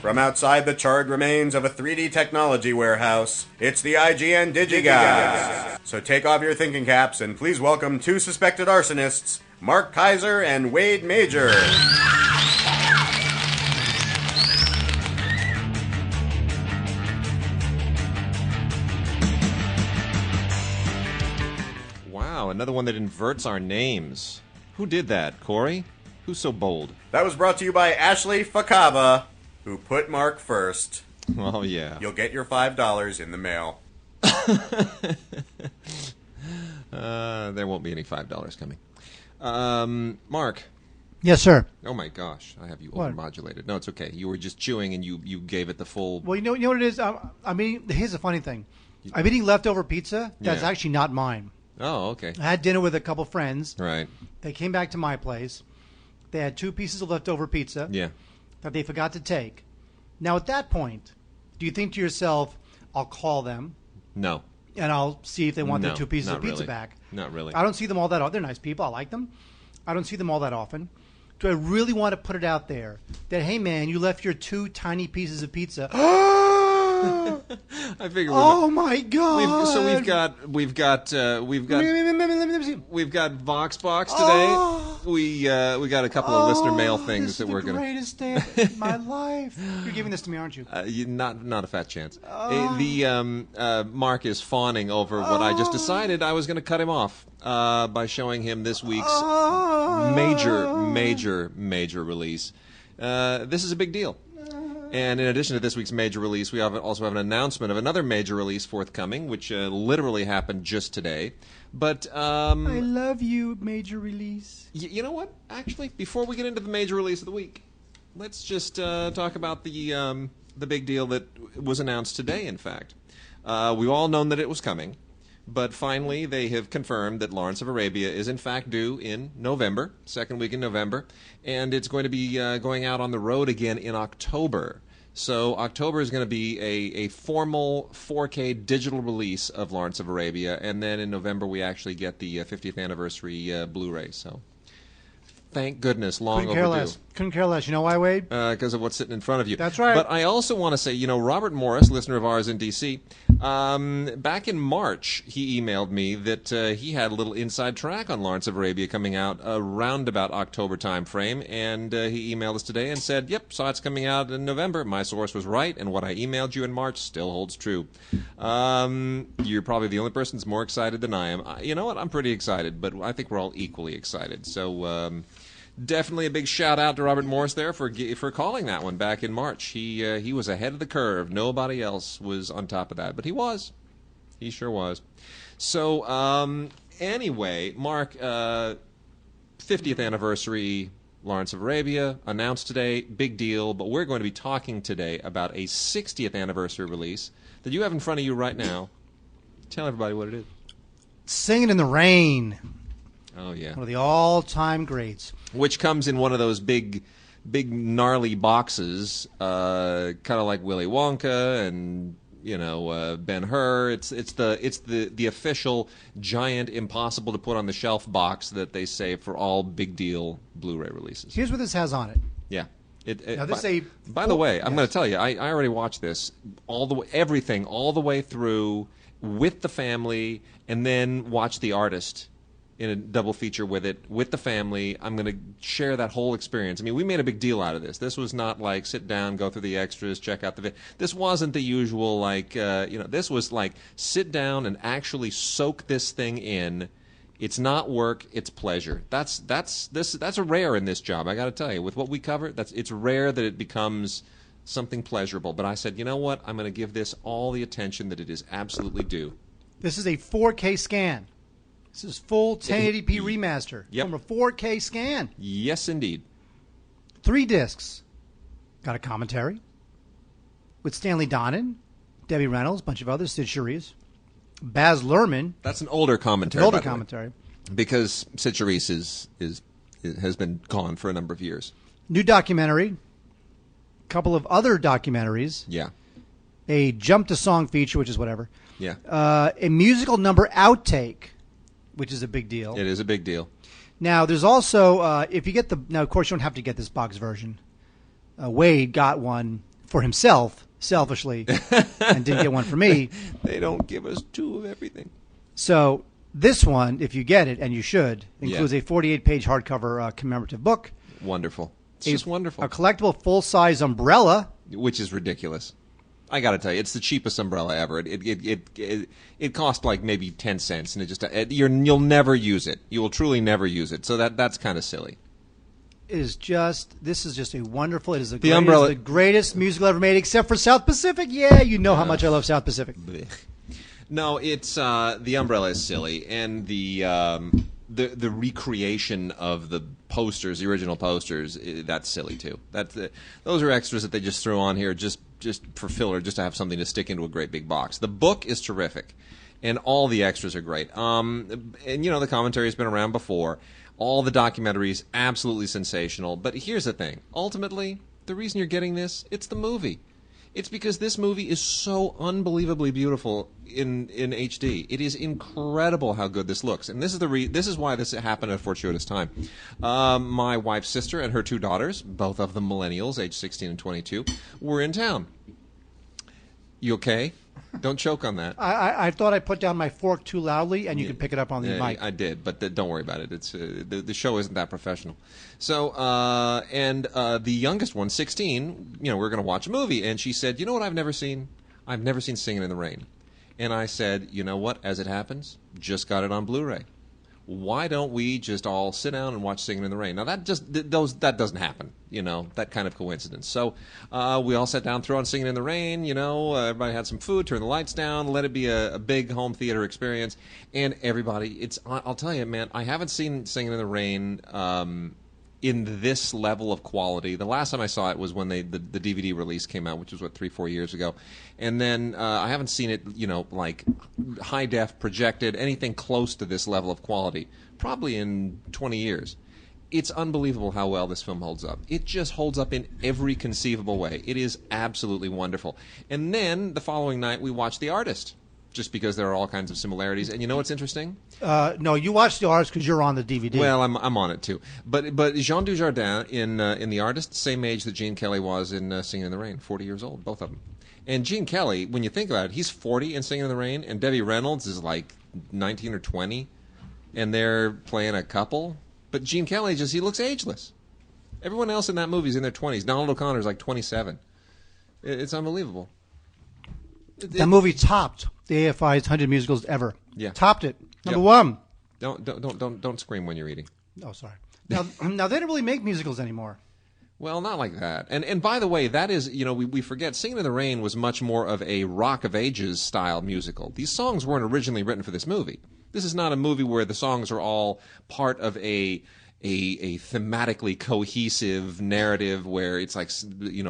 From outside the charred remains of a 3D technology warehouse, it's the IGN Digigods. So take off your thinking caps and please welcome two suspected arsonists, Mark Kaiser and Wade Major. Wow, another one that inverts our names. Who did that, Corey? Who's so bold? That was brought to you by Ashley Fakaba, who put Mark first. Oh, yeah. You'll get your $5 in the mail. There won't be any $5 coming. Mark. Yes, sir. Oh, my gosh. I have you What? overmodulated. No, it's okay. You were just chewing and you gave it the full... Well, you know what it is? I mean, here's the funny thing. I'm eating leftover pizza that's Yeah. actually not mine. Oh, okay. I had dinner with a couple friends. Right. They came back to my place. They had 2 pieces of leftover pizza Yeah. that they forgot to take. Now, at that point, do you think to yourself, I'll call them No. and I'll see if they want their No, 2 pieces not of pizza really. back? Not really. I don't see them all that often. They're nice people. I like them. I don't see them all that often. Do I really want to put it out there that, hey, man, you left your 2 tiny pieces of pizza? I figure Oh, my God. we've got Voxbox today. Oh. We got a couple of listener mail things this that is we're the gonna. greatest day of my life. You're giving this to me, aren't you? Not a fat chance. Mark is fawning over what I just decided. I was going to cut him off by showing him this week's major release. This is a big deal. And in addition to this week's major release, we also have an announcement of another major release forthcoming, which literally happened just today. But I love you, major release. you know what? Actually, before we get into the major release of the week, let's just talk about the big deal that was announced today. In fact, we've all known that it was coming, but finally they have confirmed that Lawrence of Arabia is in fact due in November, second week in November, and it's going to be going out on the road again in October. So October is going to be a formal 4K digital release of Lawrence of Arabia, and then in November we actually get the 50th anniversary Blu-ray. So thank goodness, long overdue. Couldn't care less. You know why, Wade? Because of what's sitting in front of you. That's right. But I also want to say, Robert Morris, listener of ours in D.C., back in March, he emailed me that he had a little inside track on Lawrence of Arabia coming out around about October time frame, and he emailed us today and said, yep, saw it's coming out in November. My source was right, and what I emailed you in March still holds true. You're probably the only person that's more excited than I am. You know what? I'm pretty excited, but I think we're all equally excited. So... definitely a big shout out to Robert Morris there for calling that one back in March. He was ahead of the curve. Nobody else was on top of that, but he was. He sure was. So anyway, Mark, 50th anniversary Lawrence of Arabia announced today, big deal. But we're going to be talking today about a 60th anniversary release that you have in front of you right now. Tell everybody what it is. Singin' in the Rain. Oh yeah, One of the all-time greats. Which comes in one of those big gnarly boxes, kind of like Willy Wonka and Ben-Hur. It's the official giant, impossible to put on the shelf box that they save for all big deal Blu-ray releases. Here's what this has on it. Yeah. Now, this by the way, I'm yes. going to tell you, I already watched this everything all the way through with the family, and then watched The Artist in a double feature with it, with the family. I'm going to share that whole experience. I mean, we made a big deal out of this. This was not like sit down, go through the extras, check out the video. This wasn't the usual this was like sit down and actually soak this thing in. It's not work, it's pleasure. That's a rare in this job, I got to tell you. With what we cover, it's rare that it becomes something pleasurable. But I said, you know what? I'm going to give this all the attention that it is absolutely due. This is a 4K scan. This is full 1080p remaster from a 4K scan. Yes, indeed. 3 discs. Got a commentary with Stanley Donen, Debbie Reynolds, a bunch of others, Sid Charisse, Baz Luhrmann. That's an older commentary. Older commentary. Because Sid Charisse has been gone for a number of years. New documentary. A couple of other documentaries. Yeah. A jump to song feature, which is whatever. Yeah. A musical number outtake, which is a big deal. It is a big deal. Now, there's also, if you get now, of course, you don't have to get this box version. Wade got one for himself, selfishly, and didn't get one for me. They don't give us 2 of everything. So this one, if you get it, and you should, includes a 48-page hardcover commemorative book. Wonderful. It's just wonderful. A collectible full-size umbrella. Which is ridiculous. I got to tell you, it's the cheapest umbrella ever. It cost like maybe 10 cents, and you'll never use it. You will truly never use it. So that's kind of silly. This is just a wonderful. It is the greatest musical ever made, except for South Pacific. Yeah, you know how much I love South Pacific. No, it's the umbrella is silly, and the recreation of the posters, the original posters, that's silly too. Those are extras that they just throw on here just for filler, just to have something to stick into a great big box. The book is terrific, and all the extras are great. And the commentary has been around before. All the documentaries, absolutely sensational. But here's the thing. Ultimately, the reason you're getting this, it's the movie. It's because this movie is so unbelievably beautiful in HD. It is incredible how good this looks. And this is why this happened at a fortuitous time. My wife's sister and her 2 daughters, both of them millennials, age 16 and 22, were in town. You okay? Don't choke on that. I thought I put down my fork too loudly, and you could pick it up on the mic. I did, but don't worry about it. It's the show isn't that professional. So, the youngest one, 16, we're going to watch a movie, and she said, "You know what I've never seen? I've never seen Singin' in the Rain." And I said, "You know what? As it happens, just got it on Blu-ray. Why don't we just all sit down and watch Singin' in the Rain?" Now that doesn't happen, that kind of coincidence. So we all sat down, threw on Singin' in the Rain. Everybody had some food, turned the lights down, let it be a big home theater experience, and everybody. I'll tell you, man, I haven't seen Singin' in the Rain in this level of quality. The last time I saw it was when the DVD release came out, which was 3-4 years ago, and then I haven't seen it, like high def projected, anything close to this level of quality, probably in 20 years. It's unbelievable how well this film holds up. It just holds up in every conceivable way. It is absolutely wonderful. And then the following night we watched The Artist, just because there are all kinds of similarities. And you know what's interesting? No, you watched The Artist because you're on the DVD. Well, I'm on it too. But Jean Dujardin in The Artist, same age that Gene Kelly was in Singin' in the Rain, 40 years old, both of them. And Gene Kelly, when you think about it, he's 40 in Singin' in the Rain, and Debbie Reynolds is like 19 or 20, and they're playing a couple. But Gene Kelly he looks ageless. Everyone else in that movie is in their 20s. Donald O'Connor's like 27. It's unbelievable. That movie topped the AFI's 100 musicals ever. Yeah. Topped it. Number one. Don't scream when you're eating. Oh, sorry. Now they don't really make musicals anymore. Well, not like that. And by the way, that is, we forget Singin' in the Rain was much more of a Rock of Ages style musical. These songs weren't originally written for this movie. This is not a movie where the songs are all part of a thematically cohesive narrative where it's like,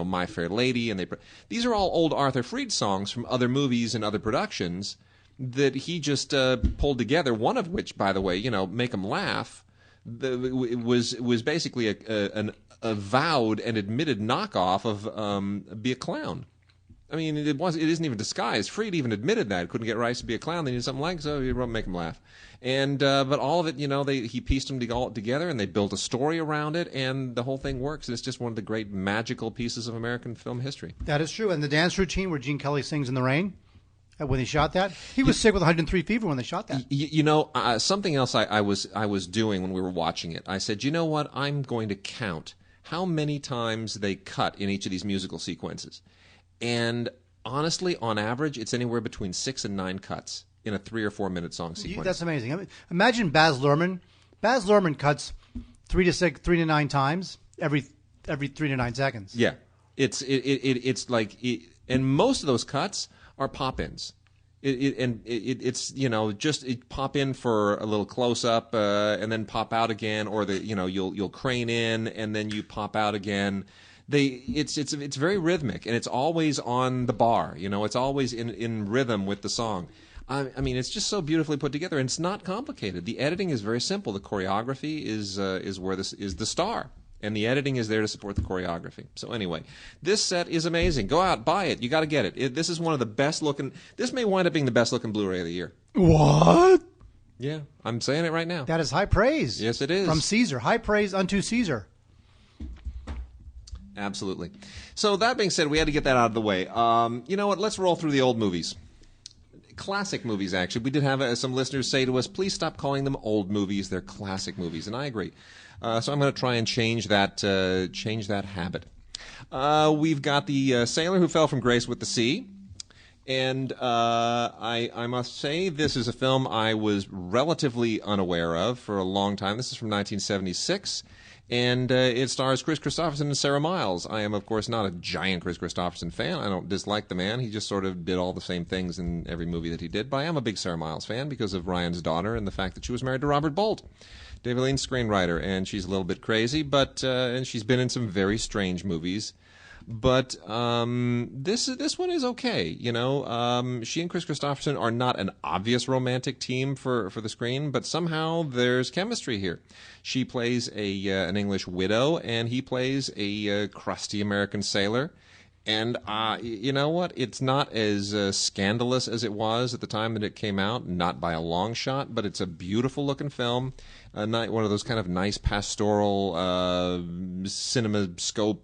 My Fair Lady, and these are all old Arthur Freed songs from other movies and other productions that he just pulled together. One of which, by the way, Make 'Em Laugh, was basically a vowed and admitted knockoff of Be a Clown. I mean, it isn't even disguised. Freed even admitted that. Couldn't get rights to Be a Clown. They needed something like, so he wrote Make 'Em Laugh. And but all of it, he pieced them all together, and they built a story around it, and the whole thing works. It's just one of the great magical pieces of American film history. That is true. And the dance routine where Gene Kelly sings in the rain, when he shot that, he was sick with 103 fever when they shot that. Something else I was doing when we were watching it. I said, you know what? I'm going to count how many times they cut in each of these musical sequences. And honestly, on average, it's anywhere between 6 and 9 cuts in a 3 or 4 minute song sequence. That's amazing. I mean, imagine Baz Luhrmann. Baz Luhrmann cuts 3 to 9 times every 3 to 9 seconds. Yeah, it's like, and most of those cuts are pop-ins. It's just pop in for a little close up and then pop out again, or you'll crane in and then you pop out again. It's very rhythmic, and it's always on the bar. It's always in rhythm with the song. I mean, it's just so beautifully put together, and it's not complicated. The editing is very simple. The choreography is where this is the star, and the editing is there to support the choreography. So anyway, this set is amazing. Go out, buy it. You got to get it. This is one of the best looking. This may wind up being the best looking Blu-ray of the year. What? Yeah, I'm saying it right now. That is high praise. Yes, it is. From Caesar. High praise unto Caesar. Absolutely. So that being said, we had to get that out of the way. You know what? Let's roll through the old movies. Classic movies, actually. We did have some listeners say to us, please stop calling them old movies. They're classic movies, and I agree. So I'm going to try and change that habit. We've got The Sailor Who Fell from Grace with the Sea. And I must say, this is a film I was relatively unaware of for a long time. This is from 1976. And it stars Chris Christopherson and Sarah Miles. I am, of course, not a giant Chris Christopherson fan. I don't dislike the man. He just sort of did all the same things in every movie that he did. But I am a big Sarah Miles fan because of Ryan's daughter and the fact that she was married to Robert Bolt, David Lean's screenwriter. And she's a little bit crazy, but and she's been in some very strange movies. But this one is okay. You know, she and Chris Christopherson are not an obvious romantic team for the screen, but somehow there's chemistry here. She plays an English widow, and he plays a crusty American sailor. And you know what? It's not as scandalous as it was at the time that it came out, not by a long shot, but it's a beautiful-looking film. One of those kind of nice pastoral CinemaScope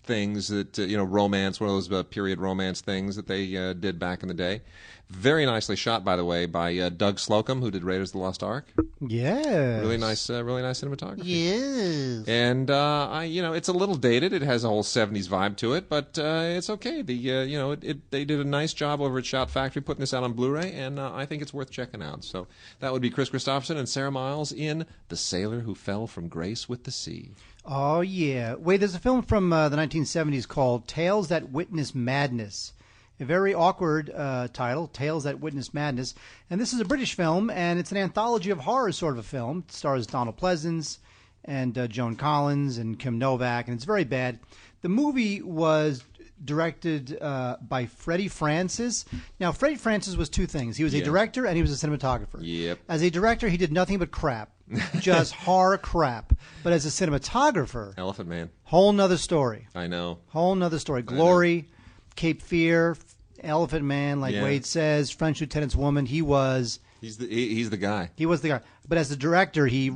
things that, romance, one of those period romance things that they did back in the day. Very nicely shot, by the way, by Doug Slocum, who did Raiders of the Lost Ark. Yeah. Really nice cinematography. Yes. And it's a little dated. It has a whole 70s vibe to it, but it's okay. They did a nice job over at Shout Factory putting this out on Blu-ray, and I think it's worth checking out. So that would be Chris Christopherson and Sarah Miles in The Sailor Who Fell from Grace with the Sea. Oh, yeah. Wait, there's a film from the 1970s called Tales That Witness Madness. A very awkward title, Tales That Witness Madness. And this is a British film, and it's an anthology of horror sort of a film. It stars Donald Pleasence and Joan Collins and Kim Novak, and it's very bad. The movie was directed by Freddie Francis. Now, Freddie Francis was two things. He was a director and he was a cinematographer. Yep. As a director, he did nothing but crap. Just horror crap. But as a cinematographer... Elephant Man. Whole nother story. I know. Whole nother story. Glory, Cape Fear, Elephant Man, like Wade says, French Lieutenant's Woman. He was... He's the guy. He was the guy. But as a director, he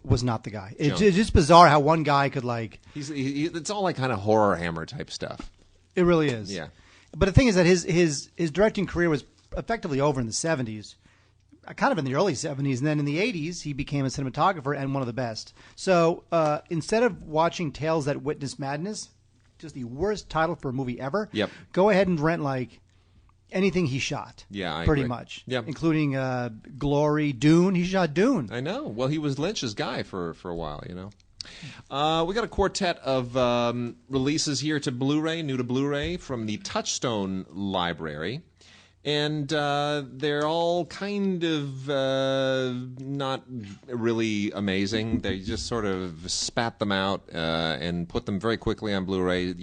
was not the guy. It's just bizarre how one guy could like... It's all like kind of horror hammer type stuff. It really is. Yeah. But the thing is that his directing career was effectively over in the 70s, kind of in the early 70s, and then in the 80s he became a cinematographer and one of the best. So instead of watching Tales That Witness Madness, just the worst title for a movie ever, go ahead and rent like anything he shot. Yeah, I pretty agree. much. Yeah. Including Glory, Dune. He shot Dune. I know. Well, he was Lynch's guy for a while, you know. We got a quartet of releases here to Blu-ray, new to Blu-ray, from the Touchstone library. And they're all kind of not really amazing. They just sort of spat them out and put them very quickly on Blu-ray,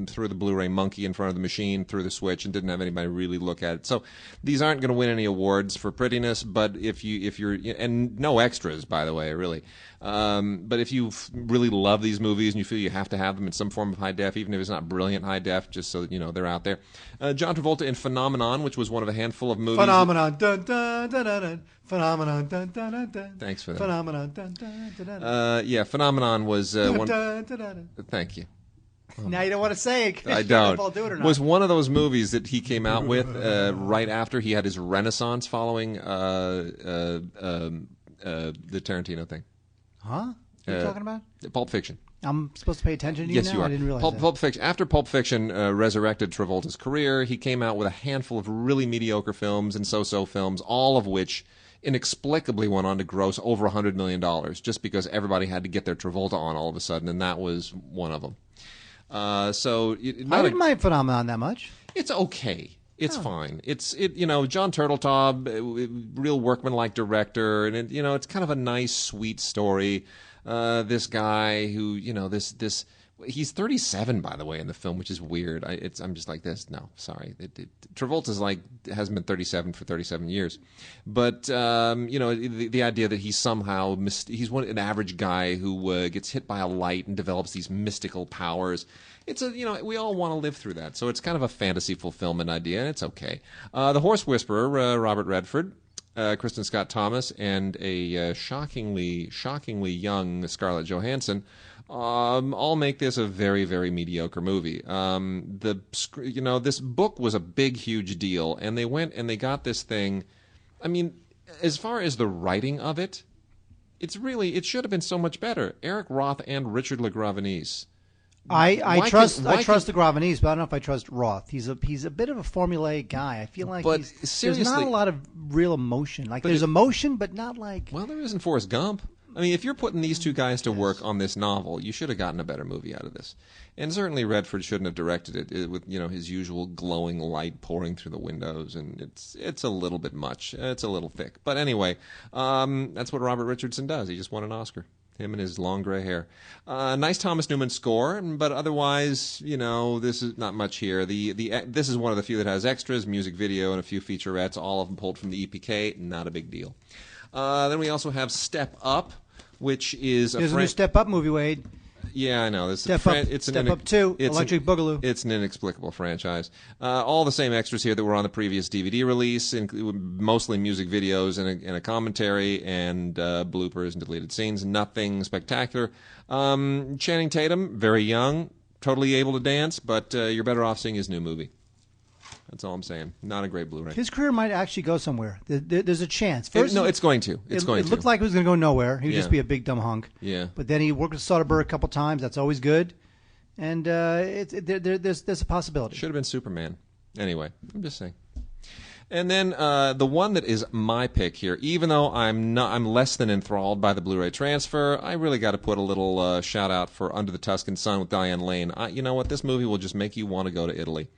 threw the Blu-ray monkey in front of the machine, threw the switch, and didn't have anybody really look at it. So these aren't going to win any awards for prettiness, but if you're and no extras, by the way, really. But if you really love these movies and you feel you have to have them in some form of high def, even if it's not brilliant high def, just so they're out there. John Travolta in Phenomenon, which was one of a handful of movies. Phenomenon. Dun, dun, dun, dun, dun. Phenomenon. Dun, dun, dun, dun. Thanks for that. Phenomenon. Dun, dun, dun, dun. Yeah, Phenomenon was one. Dun, dun, dun, dun. Thank you. Now you don't want to say it. I don't. If I'll do it or not. Was one of those movies that he came out with right after he had his renaissance following the Tarantino thing. Huh? What are you talking about? Pulp Fiction. I'm supposed to pay attention to you Yes, now? you are. I didn't realize that. Pulp Fiction. After Pulp Fiction resurrected Travolta's career, he came out with a handful of really mediocre films and so-so films, all of which inexplicably went on to gross over $100 million just because everybody had to get their Travolta on all of a sudden, and that was one of them. I didn't mind Phenomenon that much. It's okay. It's fine. It's John Turteltaub, real workman-like director, and it's kind of a nice, sweet story. This guy who he's 37, by the way, in the film, which is weird. I'm just like this. No, sorry. Travolta's hasn't been 37 for 37 years, but the idea that he's somehow he's an average guy who gets hit by a light and develops these mystical powers. It's we all want to live through that, so it's kind of a fantasy fulfillment idea, and it's okay. The Horse Whisperer, Robert Redford. Kristen Scott Thomas and a shockingly young Scarlett Johansson all make this a very, very mediocre movie. This book was a big, huge deal, and they went and they got this thing. I mean, as far as the writing of it, it should have been so much better. Eric Roth and Richard LaGravenese. I trust the Gravenese, but I don't know if I trust Roth. He's a bit of a formulaic guy. I feel like there's not a lot of real emotion. Like there's emotion, but not like. Well, there isn't Forrest Gump. I mean, if you're putting these two guys to work on this novel, you should have gotten a better movie out of this. And certainly Redford shouldn't have directed it with his usual glowing light pouring through the windows, and it's a little bit much. It's a little thick. But anyway, that's what Robert Richardson does. He just won an Oscar. Him and his long gray hair. Nice Thomas Newman score, but otherwise, this is not much here. This is one of the few that has extras, music video, and a few featurettes, all of them pulled from the EPK. Not a big deal. Then we also have Step Up, which is there's a new Step Up movie, Wade. Yeah, I know. Step Up 2, Electric Boogaloo. It's an inexplicable franchise. All the same extras here that were on the previous DVD release, mostly music videos and a commentary and bloopers and deleted scenes. Nothing spectacular. Channing Tatum, very young, totally able to dance, but you're better off seeing his new movie. That's all I'm saying. Not a great Blu-ray. His career might actually go somewhere. There's a chance. First, it's going to. It looked like it was going to go nowhere. He would just be a big dumb hunk. Yeah. But then he worked with Soderbergh a couple times. That's always good. And there's a possibility. Should have been Superman. Anyway, I'm just saying. And then the one that is my pick here, even though I'm less than enthralled by the Blu-ray transfer, I really got to put a little shout out for Under the Tuscan Sun with Diane Lane. You know what? This movie will just make you want to go to Italy.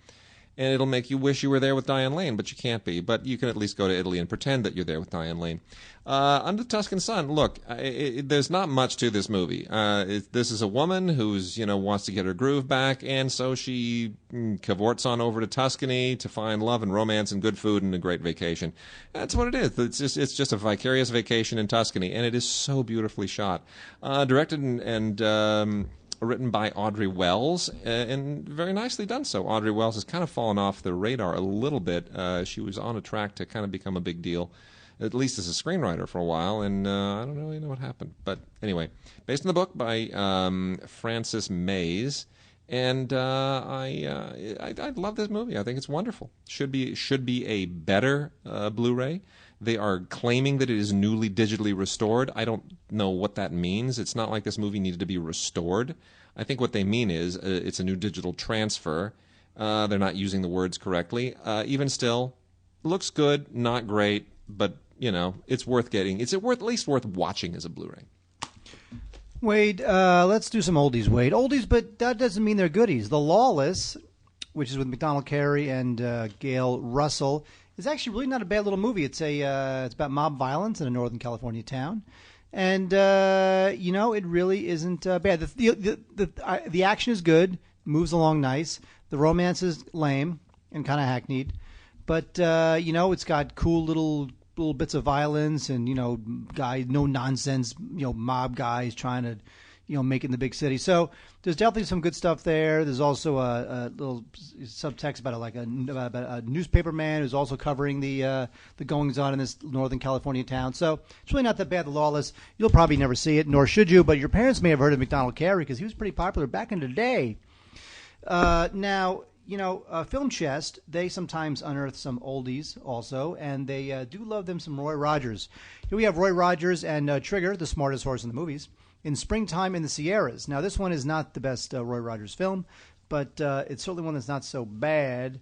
And it'll make you wish you were there with Diane Lane, but you can't be. But you can at least go to Italy and pretend that you're there with Diane Lane. Under the Tuscan Sun, look, there's not much to this movie. This is a woman who's wants to get her groove back, and so she cavorts on over to Tuscany to find love and romance and good food and a great vacation. That's what it is. It's just a vicarious vacation in Tuscany, and it is so beautifully shot. Directed and written by Audrey Wells, and very nicely done so. Audrey Wells has kind of fallen off the radar a little bit. She was on a track to kind of become a big deal, at least as a screenwriter for a while, and I don't really know what happened. But anyway, based on the book by Frances Mays, and I love this movie. I think it's wonderful. Should be a better Blu-ray. They are claiming that it is newly digitally restored. I don't know what that means. It's not like this movie needed to be restored. I think what they mean is it's a new digital transfer. They're not using the words correctly. Even still, looks good, not great, but it's worth getting. It's at least worth watching as a Blu-ray. Wade, let's do some oldies, Wade. Oldies, but that doesn't mean they're goodies. The Lawless, which is with McDonald Carey and Gail Russell, is actually really not a bad little movie. It's about mob violence in a Northern California town, and it really isn't bad. The action is good, moves along nice. The romance is lame and kind of hackneyed, but it's got cool little bits of violence and no nonsense mob guys trying to make it in the big city. So there's definitely some good stuff there. There's also a little subtext about a newspaper man who's also covering the goings on in this Northern California town. So it's really not that bad. The Lawless, you'll probably never see it, nor should you. But your parents may have heard of McDonald Carey because he was pretty popular back in the day. Now, Film Chest, they sometimes unearth some oldies also, and they do love them some Roy Rogers. Here we have Roy Rogers and Trigger, the smartest horse in the movies, in Springtime in the Sierras. Now, this one is not the best Roy Rogers film, but it's certainly one that's not so bad.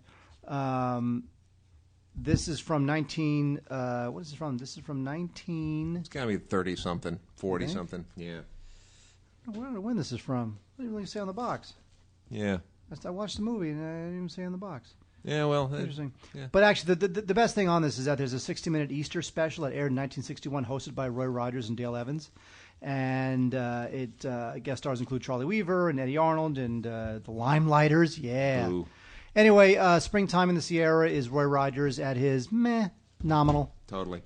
This is from 19... what is this from? This is from 19... It's got to be 30-something, 40-something, yeah. I wonder when this is from. What did it really say on the box? Yeah. I watched the movie, and I didn't even say on the box. Yeah, well... Interesting. Yeah. But actually, the best thing on this is that there's a 60-minute Easter special that aired in 1961, hosted by Roy Rogers and Dale Evans. And guest stars include Charlie Weaver and Eddie Arnold and the Limelighters. Yeah. Ooh. Anyway, Springtime in the Sierra is Roy Rogers at his nominal. Totally.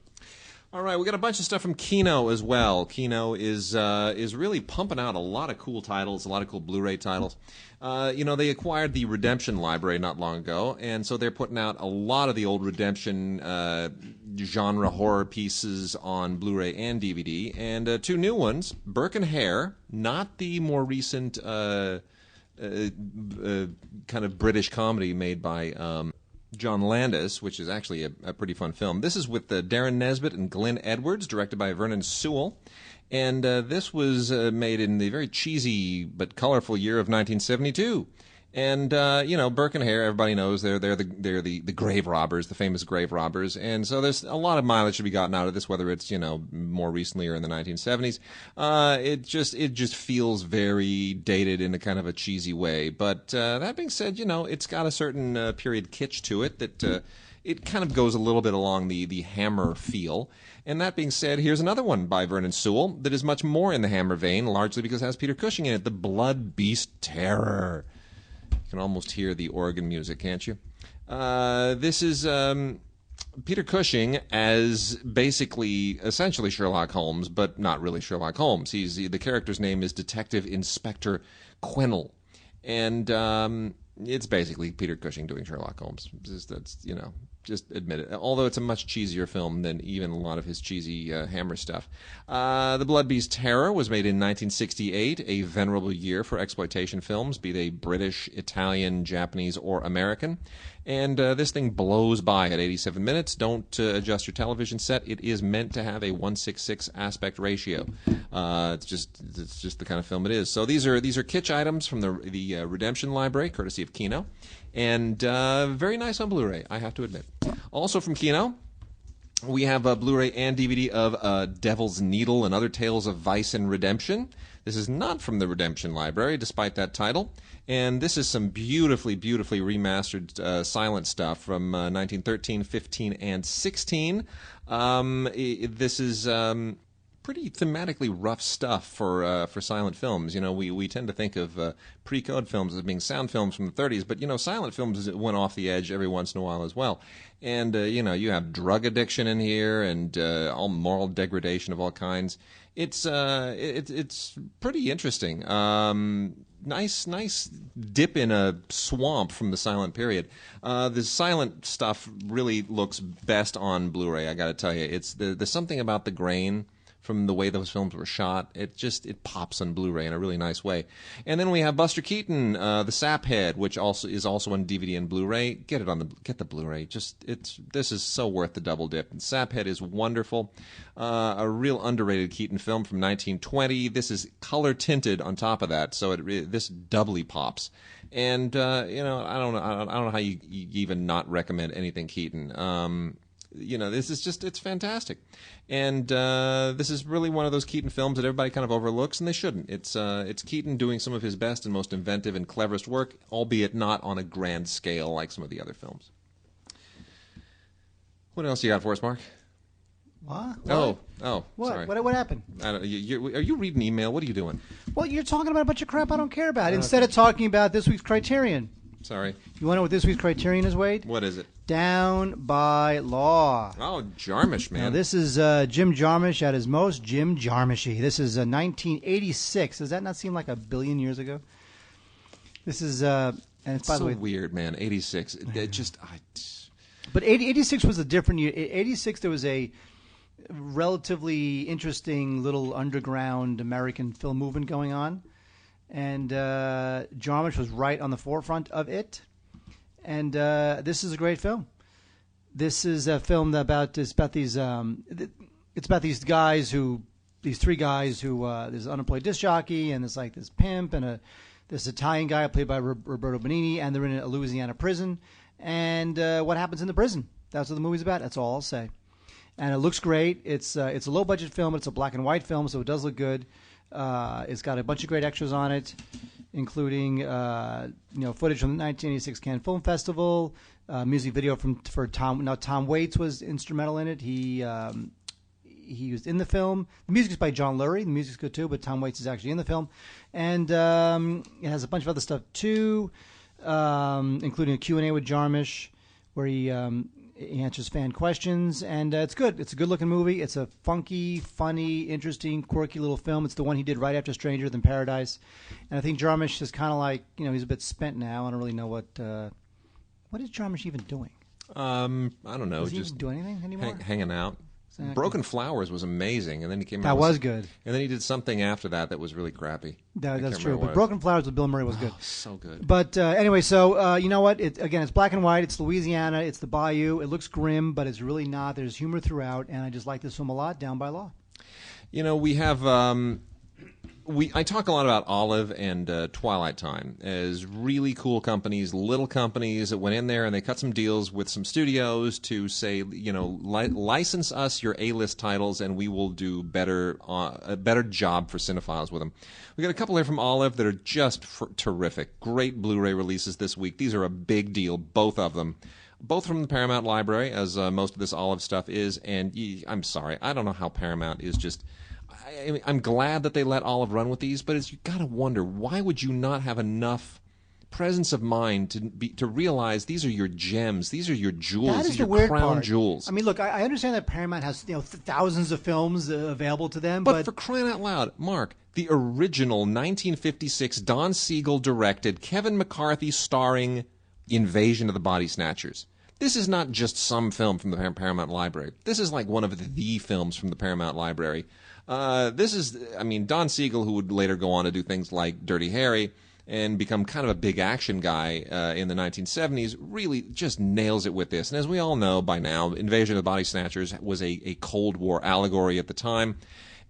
All right, we got a bunch of stuff from Kino as well. Kino is really pumping out a lot of cool titles, a lot of cool Blu-ray titles. They acquired the Redemption library not long ago, and so they're putting out a lot of the old Redemption genre horror pieces on Blu-ray and DVD, and two new ones, Burke and Hare, not the more recent kind of British comedy made by John Landis, which is actually a pretty fun film. This is with Darren Nesbitt and Glenn Edwards, directed by Vernon Sewell. And this was made in the very cheesy but colorful year of 1972. And Burke and Hare, everybody knows they're the grave robbers, the famous grave robbers. And so there's a lot of mileage to be gotten out of this, whether it's more recently or in the 1970s. It just feels very dated in a kind of a cheesy way. But that being said, it's got a certain period kitsch to it that it kind of goes a little bit along the Hammer feel. And that being said, here's another one by Vernon Sewell that is much more in the Hammer vein, largely because it has Peter Cushing in it, The Blood Beast Terror. You can almost hear the organ music, can't you? This is Peter Cushing as essentially Sherlock Holmes, but not really Sherlock Holmes. The character's name is Detective Inspector Quennell. And it's basically Peter Cushing doing Sherlock Holmes. Just admit it. Although it's a much cheesier film than even a lot of his cheesy Hammer stuff. The Blood Beast Terror was made in 1968, a venerable year for exploitation films, be they British, Italian, Japanese, or American. And this thing blows by at 87 minutes. Don't adjust your television set. It is meant to have a 1:66 aspect ratio. It's just the kind of film it is. So these are kitsch items from the Redemption Library, courtesy of Kino, and very nice on Blu-ray, I have to admit. Also from Kino, we have a Blu-ray and DVD of Devil's Needle and Other Tales of Vice and Redemption. This is not from the Redemption Library, despite that title. And this is some beautifully, beautifully remastered silent stuff from 1913, 15, and 16. This is pretty thematically rough stuff for silent films. We tend to think of pre-code films as being sound films from the 30s, but silent films went off the edge every once in a while as well. And you have drug addiction in here and all moral degradation of all kinds. It's pretty interesting. Nice dip in a swamp from the silent period. The silent stuff really looks best on Blu-ray, I got to tell you. There's something about the grain from the way those films were shot. It pops on Blu-ray in a really nice way. And then we have Buster Keaton, The Saphead, which is also on DVD and Blu-ray. Get the Blu-ray. This is so worth the double dip. And Saphead is wonderful. A real underrated Keaton film from 1920. This is color tinted on top of that, so this doubly pops. And I don't know how you even not recommend anything Keaton. This is it's fantastic. And this is really one of those Keaton films that everybody kind of overlooks, and they shouldn't. It's Keaton doing some of his best and most inventive and cleverest work, albeit not on a grand scale like some of the other films. What else you got for us, Mark? What? Oh, what? Sorry. What happened? Are you reading email? What are you doing? Well, you're talking about a bunch of crap I don't care about. Instead of talking about this week's Criterion. Sorry. You want to know what this week's Criterion is, Wade? What is it? Down by Law. Oh, Jarmusch, man. Now, this is Jim Jarmusch at his most Jim Jarmushy. This is 1986. Does that not seem like a billion years ago? This is, and it's by the way, weird, man. 86. But 86 was a different year. 86, there was a relatively interesting little underground American film movement going on. And Jarmusch was right on the forefront of it. And this is a great film. This is a film about these guys these three guys who there's an unemployed disc jockey and there's like this pimp and this Italian guy played by Roberto Benigni, and they're in a Louisiana prison. And what happens in the prison? That's what the movie's about. That's all I'll say. And it looks great. It's a low budget film, but it's a black and white film, so it does look good. It's got a bunch of great extras on it, including footage from the 1986 Cannes Film Festival, music video for Tom. Now Tom Waits was instrumental in it. He was in the film. The music is by John Lurie. The music's good too, but Tom Waits is actually in the film, and it has a bunch of other stuff too, including a Q&A with Jarmusch, where he He answers fan questions, and it's good. It's a good-looking movie. It's a funky, funny, interesting, quirky little film. It's the one he did right after Stranger Than Paradise. And I think Jarmusch is kind of like, he's a bit spent now. I don't really know what is Jarmusch even doing? I don't know. Does he just even do anything anymore? hanging out. Exactly. Broken Flowers was amazing, and then he came out. That was good. And then he did something after that was really crappy. That's true. But Broken Flowers with Bill Murray was good. So good. But anyway, so you know what? It's black and white. It's Louisiana. It's the Bayou. It looks grim, but it's really not. There's humor throughout, and I just like this film a lot. Down by Law. We have. I talk a lot about Olive and Twilight Time as really cool companies, little companies that went in there and they cut some deals with some studios to say, license us your A-list titles and we will do a better job for cinephiles with them. We got a couple here from Olive that are just terrific. Great Blu-ray releases this week. These are a big deal, both of them. Both from the Paramount Library, as most of this Olive stuff is. And I'm sorry, I don't know how Paramount is just... I'm glad that they let Olive run with these, but you got to wonder, why would you not have enough presence of mind to realize these are your gems, these are your jewels, these are your crown jewels? I mean, look, I understand that Paramount has thousands of films available to them, but for crying out loud, Mark, the original 1956 Don Siegel directed, Kevin McCarthy starring Invasion of the Body Snatchers. This is not just some film from the Paramount Library. This is like one of the films from the Paramount Library. Don Siegel, who would later go on to do things like Dirty Harry and become kind of a big action guy in the 1970s, really just nails it with this. And as we all know by now, Invasion of the Body Snatchers was a Cold War allegory at the time.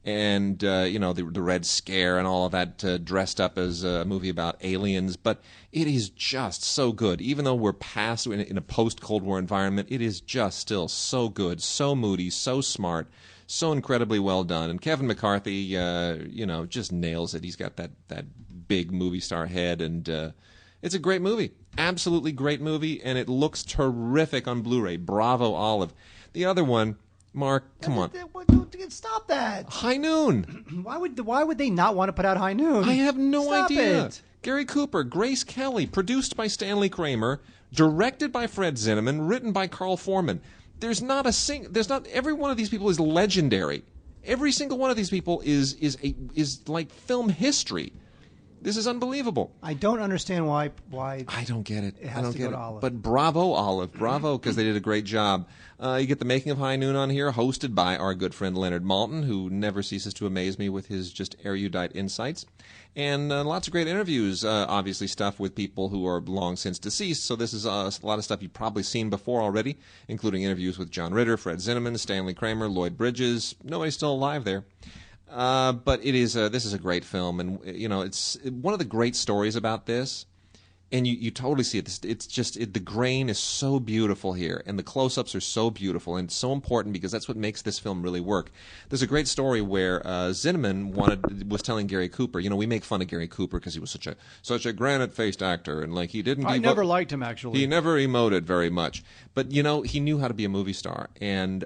And, the Red Scare and all of that dressed up as a movie about aliens. But it is just so good. Even though we're past in a post-Cold War environment, it is just still so good, so moody, so smart, so incredibly well done. And Kevin McCarthy, just nails it. He's got that big movie star head, and it's a great movie. Absolutely great movie, and it looks terrific on Blu-ray. Bravo, Olive. The other one, Mark, come on. Stop that. High Noon. Why would they not want to put out High Noon? I have no idea. It. Gary Cooper, Grace Kelly, produced by Stanley Kramer, directed by Fred Zinnemann, written by Carl Foreman. There's not every one of these people is legendary. Every single one of these people is like film history. This is unbelievable. I don't understand why. I don't get it. It has to go to Olive. But bravo, Olive. Bravo, because they did a great job. You get the making of High Noon on here, hosted by our good friend Leonard Maltin, who never ceases to amaze me with his just erudite insights. And lots of great interviews, obviously stuff with people who are long since deceased. So this is a lot of stuff you've probably seen before already, including interviews with John Ritter, Fred Zinnemann, Stanley Kramer, Lloyd Bridges. Nobody's still alive there. But this is a great film, and it's one of the great stories about this. And you totally see it. It's just the grain is so beautiful here, and the close-ups are so beautiful, and it's so important because that's what makes this film really work. There's a great story where Zinnemann was telling Gary Cooper, we make fun of Gary Cooper because he was such a granite-faced actor, and like he didn't. I never liked him actually. He never emoted very much, but he knew how to be a movie star, and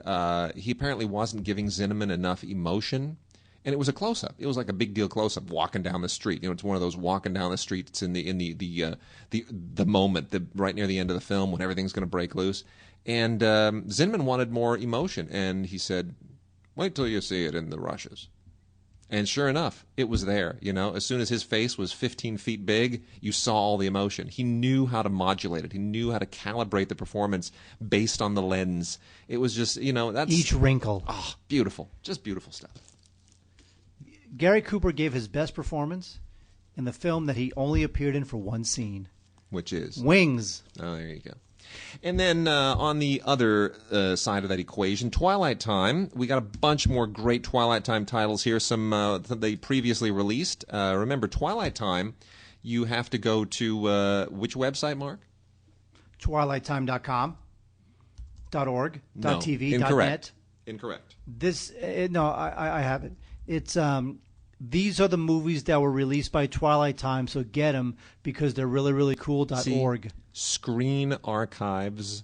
he apparently wasn't giving Zinnemann enough emotion. And it was a close-up. It was like a big deal close-up, walking down the street. It's one of those walking down the street. It's in the moment, right near the end of the film when everything's going to break loose. And Zinnemann wanted more emotion, and he said, "Wait till you see it in the rushes." And sure enough, it was there. As soon as his face was 15 feet big, you saw all the emotion. He knew how to modulate it. He knew how to calibrate the performance based on the lens. It was just, that's each wrinkle. Oh, beautiful, just beautiful stuff. Gary Cooper gave his best performance in the film that he only appeared in for one scene. Which is? Wings. Oh, there you go. And then on the other side of that equation, Twilight Time. We got a bunch more great Twilight Time titles here, some they previously released. Remember, Twilight Time, you have to go to which website, Mark? TwilightTime.com, .org, no, .tv, incorrect. .net. Incorrect. I have it. It's these are the movies that were released by Twilight Time, so get them because they're really, really cool. .org. Screen Archives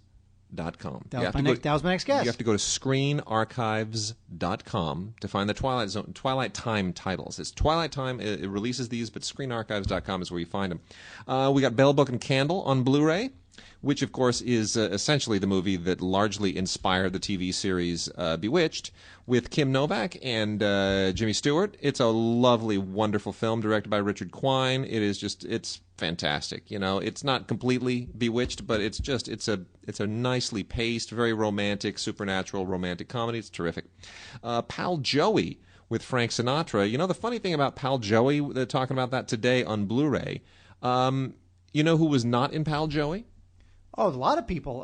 ScreenArchives.com. That was my next guess. You have to go to ScreenArchives.com to find the Twilight Time titles. It's Twilight Time. It releases these, but ScreenArchives.com is where you find them. We got Bell, Book, and Candle on Blu-ray, which, of course, is essentially the movie that largely inspired the TV series Bewitched, with Kim Novak and Jimmy Stewart. It's a lovely, wonderful film directed by Richard Quine. It's fantastic. You know, it's not completely Bewitched, but it's a nicely paced, very romantic, supernatural romantic comedy. It's terrific. Pal Joey with Frank Sinatra. You know, the funny thing about Pal Joey, they're talking about that today on Blu-ray. You know who was not in Pal Joey? Oh, a lot of people.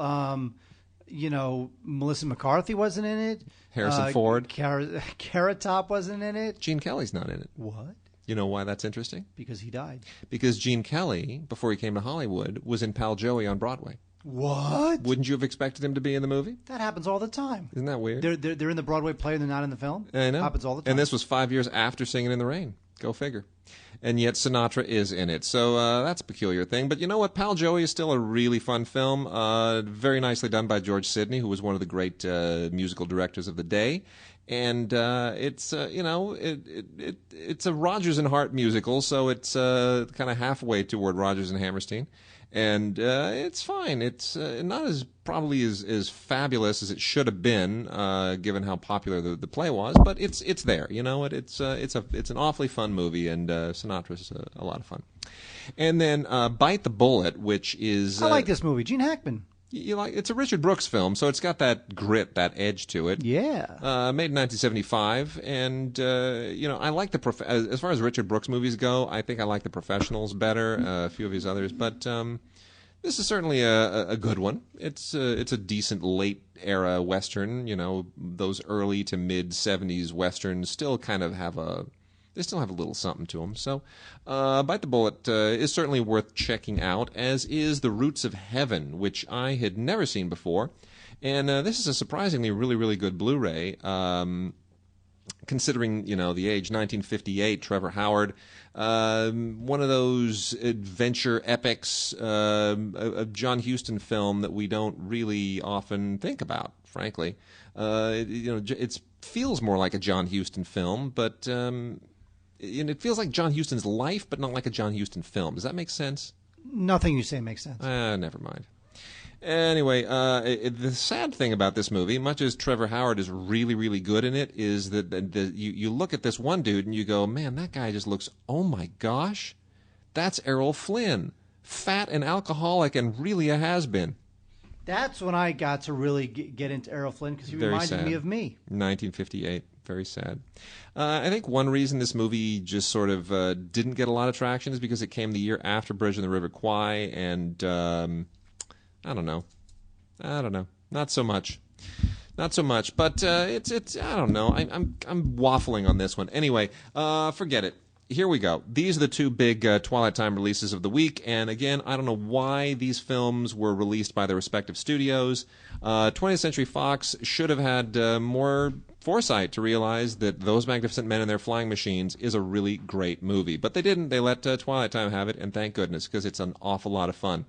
Melissa McCarthy wasn't in it. Harrison Ford. Carrot Top wasn't in it. Gene Kelly's not in it. What? You know why that's interesting? Because he died. Because Gene Kelly, before he came to Hollywood, was in Pal Joey on Broadway. What? Wouldn't you have expected him to be in the movie? That happens all the time. Isn't that weird? They're in the Broadway play and they're not in the film? I know. Happens all the time. And this was 5 years after Singin' in the Rain. Go figure. And yet Sinatra is in it. So that's a peculiar thing. But you know what? Pal Joey is still a really fun film. Very nicely done by George Sidney, who was one of the great musical directors of the day. And it's a Rodgers and Hart musical, so it's kind of halfway toward Rodgers and Hammerstein. And it's fine. It's not as probably as fabulous as it should have been, given how popular the play was. But it's there. You know, it's an awfully fun movie, and Sinatra's a lot of fun. And then Bite the Bullet, which is I like this movie. Gene Hackman. It's a Richard Brooks film, so it's got that grit, that edge to it. Yeah. Made in 1975, and I like as far as Richard Brooks movies go, I think I like The Professionals better, a few of his others, but this is certainly a good one. It's a decent late era Western. You know, those early to mid 70s Westerns still kind of have a little something to them. So, Bite the Bullet is certainly worth checking out, as is The Roots of Heaven, which I had never seen before. And this is a surprisingly really, really good Blu-ray, considering, the age, 1958, Trevor Howard. One of those adventure epics, a John Huston film that we don't really often think about, frankly. It feels more like a John Huston film, but... it feels like John Huston's life, but not like a John Huston film. Does that make sense? Nothing you say makes sense. Never mind. Anyway, the sad thing about this movie, much as Trevor Howard is really, really good in it, is that you look at this one dude and you go, man, that guy just looks, oh my gosh, that's Errol Flynn. Fat and alcoholic and really a has-been. That's when I got to really get into Errol Flynn, because he reminded me of me. 1958. Very sad. I think one reason this movie just sort of didn't get a lot of traction is because it came the year after Bridge on the River Kwai, and I don't know. Not so much. But it's I don't know. I'm waffling on this one. Anyway, forget it. Here we go. These are the two big Twilight Time releases of the week, and again, I don't know why these films were released by their respective studios. 20th Century Fox should have had more foresight to realize that Those Magnificent Men and Their Flying Machines is a really great movie. But they didn't. They let Twilight Time have it, and thank goodness, because it's an awful lot of fun.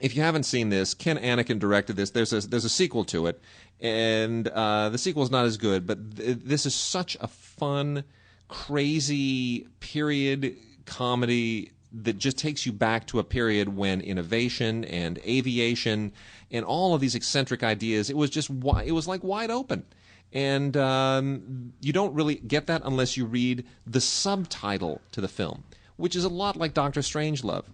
If you haven't seen this, Ken Anakin directed this. There's a sequel to it, and the sequel's not as good, but this is such a fun, crazy period comedy that just takes you back to a period when innovation and aviation and all of these eccentric ideas, it was like wide open. And you don't really get that unless you read the subtitle to the film, which is a lot like Dr. Strangelove.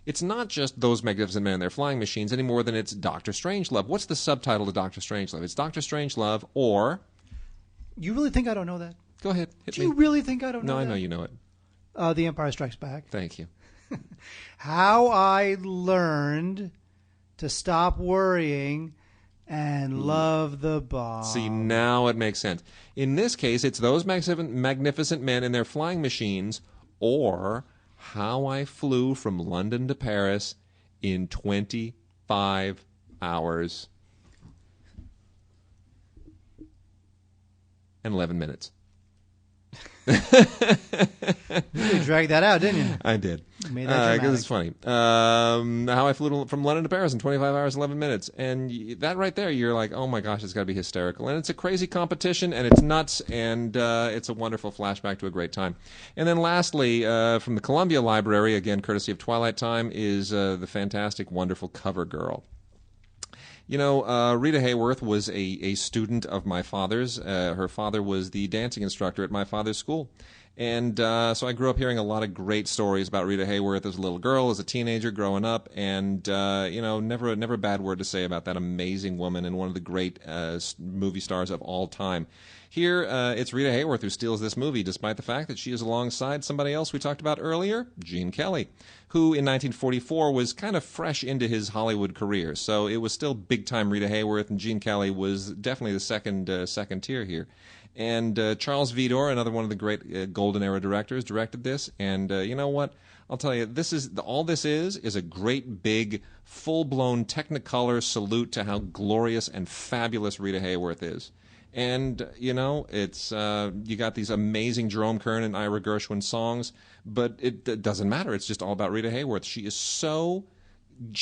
It's not just Those Magnificent Men and Their Flying Machines any more than it's Dr. Strangelove. What's the subtitle to Dr. Strangelove? It's Dr. Strangelove or... You really think I don't know that? Go ahead. Hit Do me. you really think I don't know that? No, I know you know it. The Empire Strikes Back. Thank you. How I learned to stop worrying and love the bomb. See, now it makes sense. In this case, it's Those Magnificent Men and Their Flying Machines, or How I Flew from London to Paris in 25 hours and 11 minutes. You dragged that out, didn't you? I did. Made that Because it's funny. How I flew from London to Paris in 25 hours, 11 minutes. And that right there, you're like, oh my gosh, it's got to be hysterical. And it's a crazy competition, and it's nuts, and it's a wonderful flashback to a great time. And then lastly, from the Columbia Library, again, courtesy of Twilight Time, is the fantastic, wonderful Cover Girl. You know, Rita Hayworth was a student of my father's. Her father was the dancing instructor at my father's school. And so I grew up hearing a lot of great stories about Rita Hayworth as a little girl, as a teenager, growing up. And, you know, never a bad word to say about that amazing woman and one of the great movie stars of all time. Here, it's Rita Hayworth who steals this movie, despite the fact that she is alongside somebody else we talked about earlier, Gene Kelly, who in 1944 was kind of fresh into his Hollywood career. So it was still big-time Rita Hayworth, and Gene Kelly was definitely the second tier here. And Charles Vidor, another one of the great Golden Era directors, directed this. And you know what? I'll tell you, all this is a great, big, full-blown Technicolor salute to how glorious and fabulous Rita Hayworth is. And, you know, it's you got these amazing Jerome Kern and Ira Gershwin songs, but it doesn't matter. It's just all about Rita Hayworth. She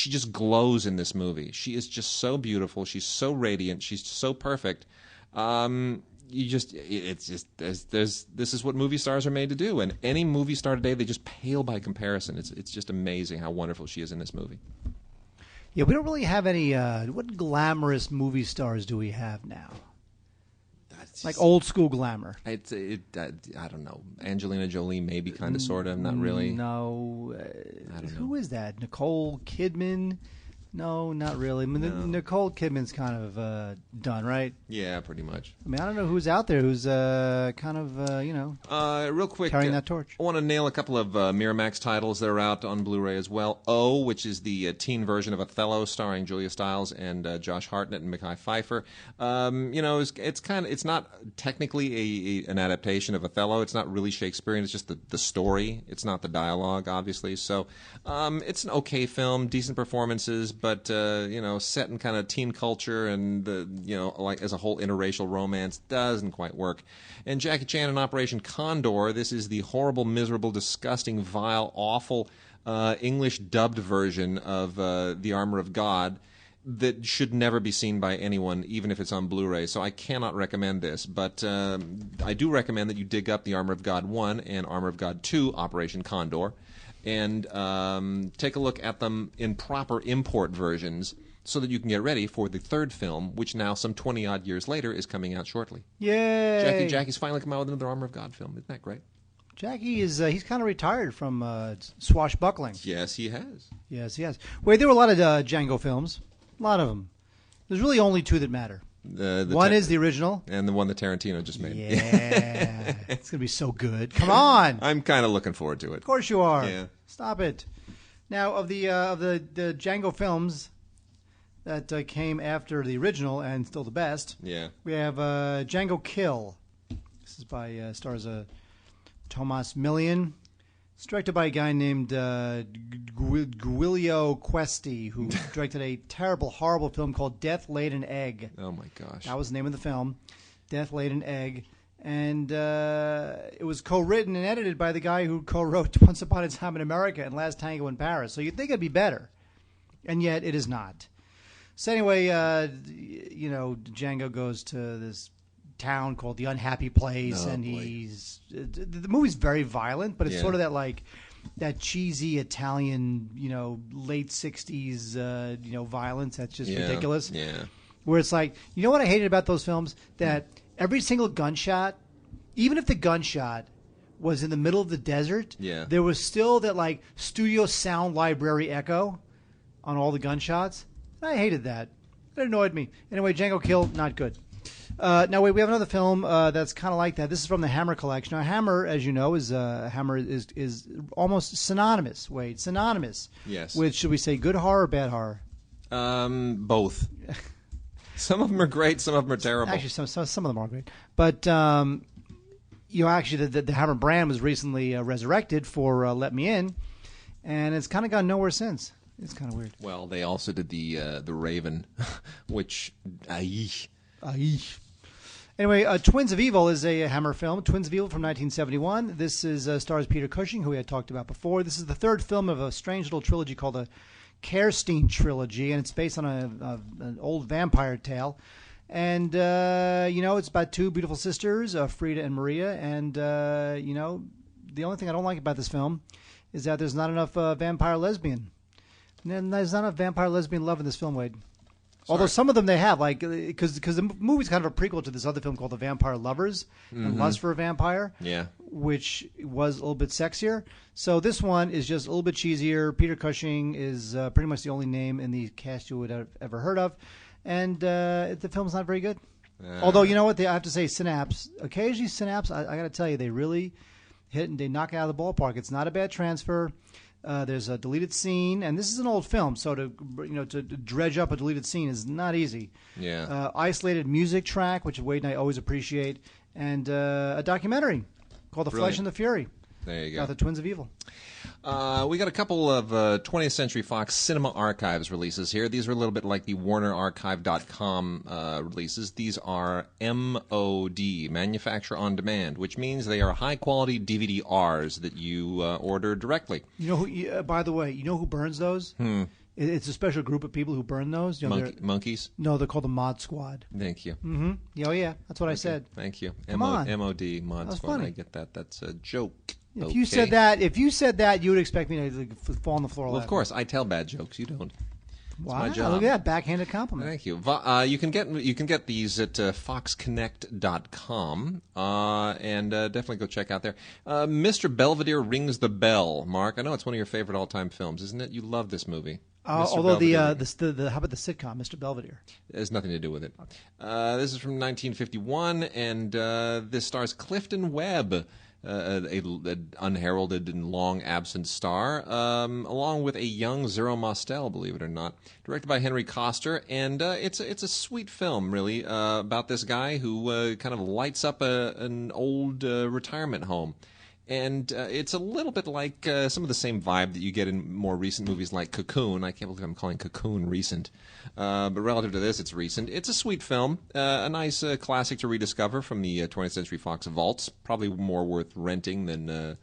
just glows in this movie. She is just so beautiful. She's so radiant. She's so perfect. This is what movie stars are made to do. And any movie star today, they just pale by comparison. It's just amazing how wonderful she is in this movie. Yeah, we don't really have any, what glamorous movie stars do we have now? Like old school glamour. I don't know. Angelina Jolie, maybe, kind of, sort of, not really. No. I don't know. Who is that? Nicole Kidman? No, not really. I mean, No. Nicole Kidman's kind of done, right? Yeah, pretty much. I mean, I don't know who's out there who's kind of, Real quick, carrying that torch. I want to nail a couple of Miramax titles that are out on Blu-ray as well. O, which is the teen version of Othello, starring Julia Stiles and Josh Hartnett and Mekhi Phifer. It's not technically an adaptation of Othello. It's not really Shakespearean. It's just the story. It's not the dialogue, obviously. So it's an okay film, decent performances, but set in kind of teen culture and like as a whole interracial romance doesn't quite work. And Jackie Chan in Operation Condor, this is the horrible, miserable, disgusting, vile, awful English dubbed version of The Armor of God that should never be seen by anyone, even if it's on Blu-ray. So I cannot recommend this, but I do recommend that you dig up The Armor of God 1 and Armor of God 2, Operation Condor, and take a look at them in proper import versions so that you can get ready for the third film, which now, some 20-odd years later, is coming out shortly. Yay! Jackie's finally come out with another Armor of God film. Isn't that great? Jackie is he's kind of retired from swashbuckling. Yes, he has. Yes, he has. Wait, there were a lot of Django films. A lot of them. There's really only two that matter. One is the original. And the one that Tarantino just made. Yeah. It's going to be so good. Come on. I'm kind of looking forward to it. Of course you are. Yeah. Stop it. Now, of the Django films that came after the original and still the best, yeah, we have Django Kill. This is by stars Tomas Milian. It's directed by a guy named Giulio Questi, who directed a terrible, horrible film called Death Laid an Egg. Oh, my gosh. That was the name of the film, Death Laid an Egg. And it was co-written and edited by the guy who co-wrote Once Upon a Time in America and Last Tango in Paris. So you'd think it'd be better, and yet it is not. So anyway, Django goes to this town called the Unhappy Place, and the movie's very violent, but it's sort of that cheesy Italian, late 60s, violence that's just ridiculous. Yeah. Where it's like, you know what I hated about those films? That every single gunshot, even if the gunshot was in the middle of the desert, there was still that studio sound library echo on all the gunshots. I hated that. It annoyed me. Anyway, Django Kill, not good. Now, wait, we have another film that's kind of like that. This is from the Hammer collection. Now, Hammer, as you know, is almost synonymous. Wait, synonymous. Yes. With, should we say, good horror or bad horror? Both. Some of them are great. Some of them are terrible. Actually, some of them are great. But actually, the Hammer brand was recently resurrected for Let Me In, and it's kind of gone nowhere since. It's kind of weird. Well, they also did the Raven, which. Anyway, Twins of Evil is a Hammer film. Twins of Evil from 1971. This is stars Peter Cushing, who we had talked about before. This is the third film of a strange little trilogy called the Kerstein trilogy, and it's based on an old vampire tale. And, it's about two beautiful sisters, Frida and Maria. And, the only thing I don't like about this film is that there's not enough vampire lesbian. And there's not enough vampire lesbian love in this film, Wade. Although some of them they have, like, because the movie's kind of a prequel to this other film called The Vampire Lovers and Lust for a Vampire, which was a little bit sexier. So this one is just a little bit cheesier. Peter Cushing is pretty much the only name in the cast you would have ever heard of, and the film's not very good. Although, you know what, I have to say, Synapse, occasionally Synapse, I got to tell you, they really hit and they knock it out of the ballpark. It's not a bad transfer. There's a deleted scene, and this is an old film, so to dredge up a deleted scene is not easy. Yeah. Isolated music track, which Wade and I always appreciate, and a documentary called The Flesh and the Fury. There you go. About the Twins of Evil. We got a couple of 20th Century Fox Cinema Archives releases here. These are a little bit like the WarnerArchive.com releases. These are MOD, Manufacture on Demand, which means they are high-quality DVD-Rs that you order directly. You know who? By the way, you know who burns those? It's a special group of people who burn those. Monkeys? No, they're called the Mod Squad. Thank you. Mm-hmm. Oh, yeah. That's what I said. Thank you. Come on. MOD, Mod That's Squad. funny. I get that. That's a joke. If you said that, you would expect me to fall on the floor. Well, of course, I tell bad jokes. You don't. It's wow, my job. Look at that backhanded compliment. Thank you. You can get these at foxconnect.com, and definitely go check out there. Mr. Belvedere Rings the Bell. Mark, I know it's one of your favorite all-time films, isn't it? You love this movie. Although the how about the sitcom, Mr. Belvedere? It has nothing to do with it. This is from 1951, and this stars Clifton Webb. An unheralded and long absent star, along with a young Zero Mostel, believe it or not. Directed by Henry Coster, and it's a sweet film, really, about this guy who kind of lights up an old retirement home. And it's a little bit like some of the same vibe that you get in more recent movies like Cocoon. I can't believe I'm calling Cocoon recent. But relative to this, it's recent. It's a sweet film, a nice classic to rediscover from the 20th Century Fox vaults. Probably more worth renting than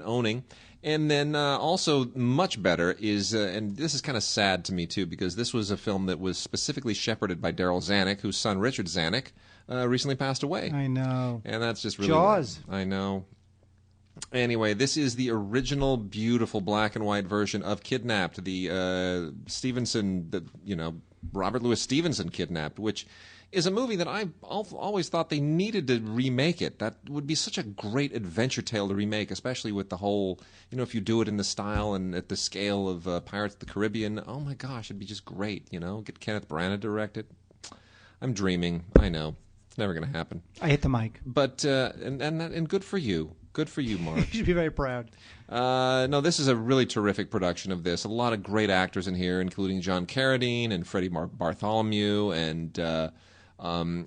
owning. And then also much better is, and this is kind of sad to me too, because this was a film that was specifically shepherded by Daryl Zanuck, whose son Richard Zanuck recently passed away. I know. And that's just really... Jaws. I know. Anyway, this is the original, beautiful black and white version of Kidnapped, the Robert Louis Stevenson Kidnapped, which is a movie that I've always thought they needed to remake it. That would be such a great adventure tale to remake, especially with the whole, if you do it in the style and at the scale of Pirates of the Caribbean. Oh my gosh, it'd be just great, Get Kenneth Branagh to direct it. I'm dreaming, I know. It's never going to happen. I hit the mic. But, and good for you. Good for you, Mark. You should be very proud. No, this is a really terrific production of this. A lot of great actors in here, including John Carradine and Freddie Bartholomew and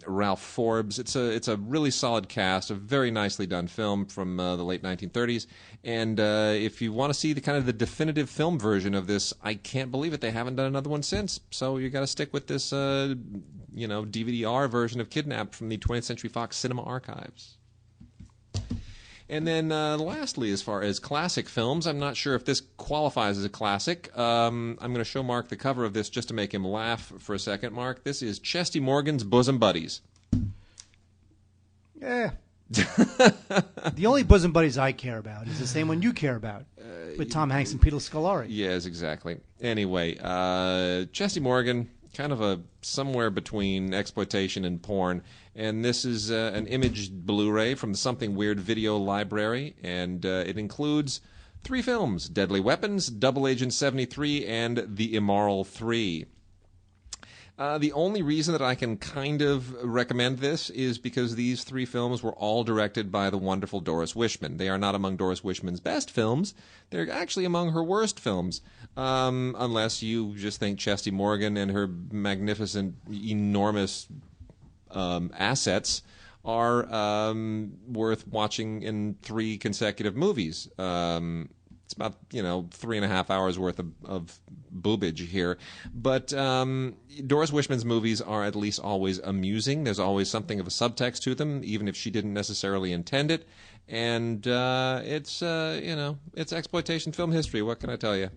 Ralph Forbes. It's a really solid cast, a very nicely done film from the late 1930s. And if you want to see the definitive film version of this, I can't believe it. They haven't done another one since. So you got to stick with this, DVD-R version of Kidnapped from the 20th Century Fox Cinema Archives. And then lastly, as far as classic films, I'm not sure if this qualifies as a classic. I'm going to show Mark the cover of this just to make him laugh for a second. Mark, this is Chesty Morgan's Bosom Buddies. Yeah. The only bosom buddies I care about is the same one you care about, with Tom Hanks and Peter Scolari. Yes, exactly. Anyway, Chesty Morgan, kind of a somewhere between exploitation and porn. And this is an imaged Blu-ray from the Something Weird video library, and it includes 3 films: Deadly Weapons, Double Agent 73, and The Immoral 3. The only reason that I can kind of recommend this is because these 3 films were all directed by the wonderful Doris Wishman. They are not among Doris Wishman's best films. They're actually among her worst films, unless you just think Chesty Morgan and her magnificent, enormous assets are worth watching in 3 consecutive movies. It's about 3.5 hours worth of boobage here, but Doris Wishman's movies are at least always amusing. There's always something of a subtext to them, even if she didn't necessarily intend it. And it's exploitation film history. What can I tell you?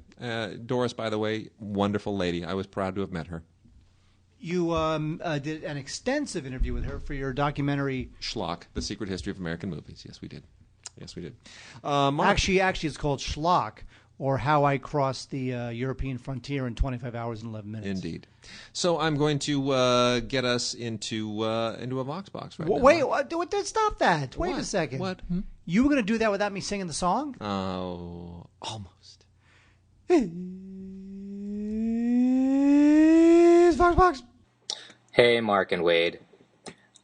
Doris, by the way, wonderful lady. I was proud to have met her. You did an extensive interview with her for your documentary Schlock: The Secret History of American Movies. Yes, we did. Actually, it's called Schlock, or How I Crossed the European Frontier in 25 Hours and 11 Minutes. Indeed. So I'm going to get us into a Vox Box right now. Wait, stop that. Wait a second. What? You were going to do that without me singing the song? Oh, almost. It's Vox Box. Hey, Mark and Wade.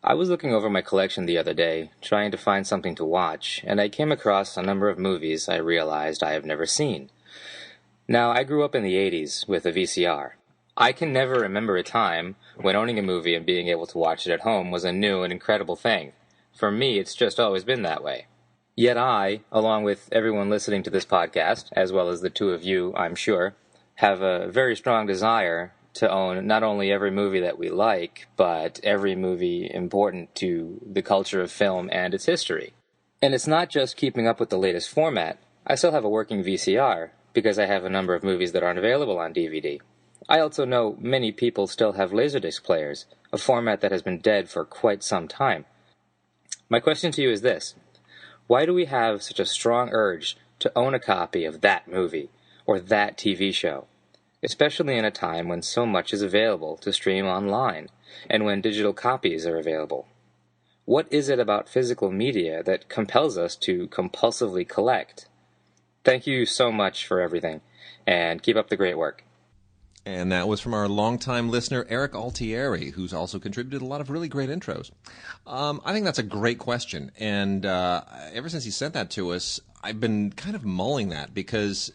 I was looking over my collection the other day, trying to find something to watch, and I came across a number of movies I realized I have never seen. Now, I grew up in the 80s with a VCR. I can never remember a time when owning a movie and being able to watch it at home was a new and incredible thing. For me, it's just always been that way. Yet I, along with everyone listening to this podcast, as well as the two of you, I'm sure, have a very strong desire to own not only every movie that we like, but every movie important to the culture of film and its history. And it's not just keeping up with the latest format. I still have a working VCR, because I have a number of movies that aren't available on DVD. I also know many people still have Laserdisc players, a format that has been dead for quite some time. My question to you is this: why do we have such a strong urge to own a copy of that movie, or that TV show? Especially in a time when so much is available to stream online, and when digital copies are available. What is it about physical media that compels us to compulsively collect? Thank you so much for everything, and keep up the great work. And that was from our longtime listener, Eric Altieri, who's also contributed a lot of really great intros. I think that's a great question, and ever since he sent that to us, I've been kind of mulling that because,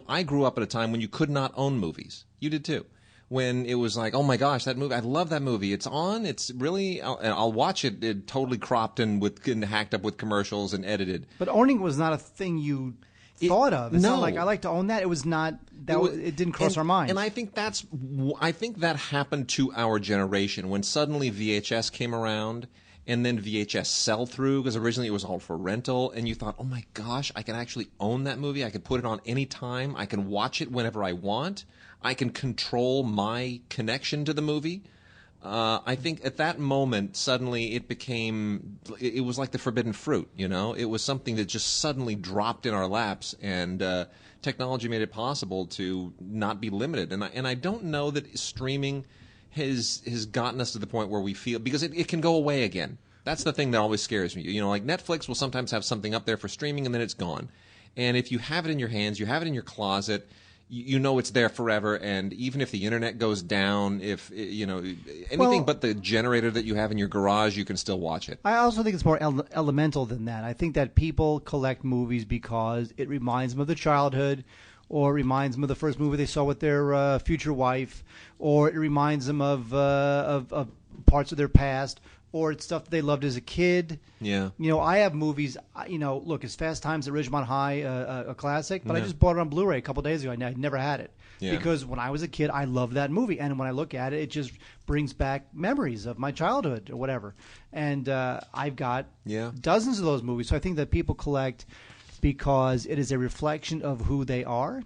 I grew up at a time when you could not own movies. You did too. When it was like, oh my gosh, that movie, I love that movie. It's on. It's really, I'll watch it totally cropped and hacked up with commercials and edited. But owning was not a thing you thought of. It's not like I like to own that. It was not. It didn't cross our minds. And I think that happened to our generation when suddenly VHS came around. And then VHS sell-through, because originally it was all for rental, and you thought, oh my gosh, I can actually own that movie. I can put it on any time. I can watch it whenever I want. I can control my connection to the movie. I think at that moment, suddenly it was like the forbidden fruit, It was something that just suddenly dropped in our laps, and technology made it possible to not be limited. And I don't know that streaming has gotten us to the point where we feel, because it can go away again. That's the thing that always scares me. Like Netflix will sometimes have something up there for streaming and then it's gone. And if you have it in your hands, you have it in your closet, you know it's there forever. And even if the internet goes down, if anything but the generator that you have in your garage, you can still watch it. I also think it's more elemental than that. I think that people collect movies because it reminds them of their childhood, or it reminds them of the first movie they saw with their future wife, or it reminds them of parts of their past, or it's stuff that they loved as a kid. Yeah. I have movies, look, it's Fast Times at Ridgemont High, a classic, but I just bought it on Blu-ray a couple days ago. I'd never had it. Yeah. Because when I was a kid, I loved that movie. And when I look at it, it just brings back memories of my childhood or whatever. And I've got dozens of those movies. So I think that people collect because it is a reflection of who they are.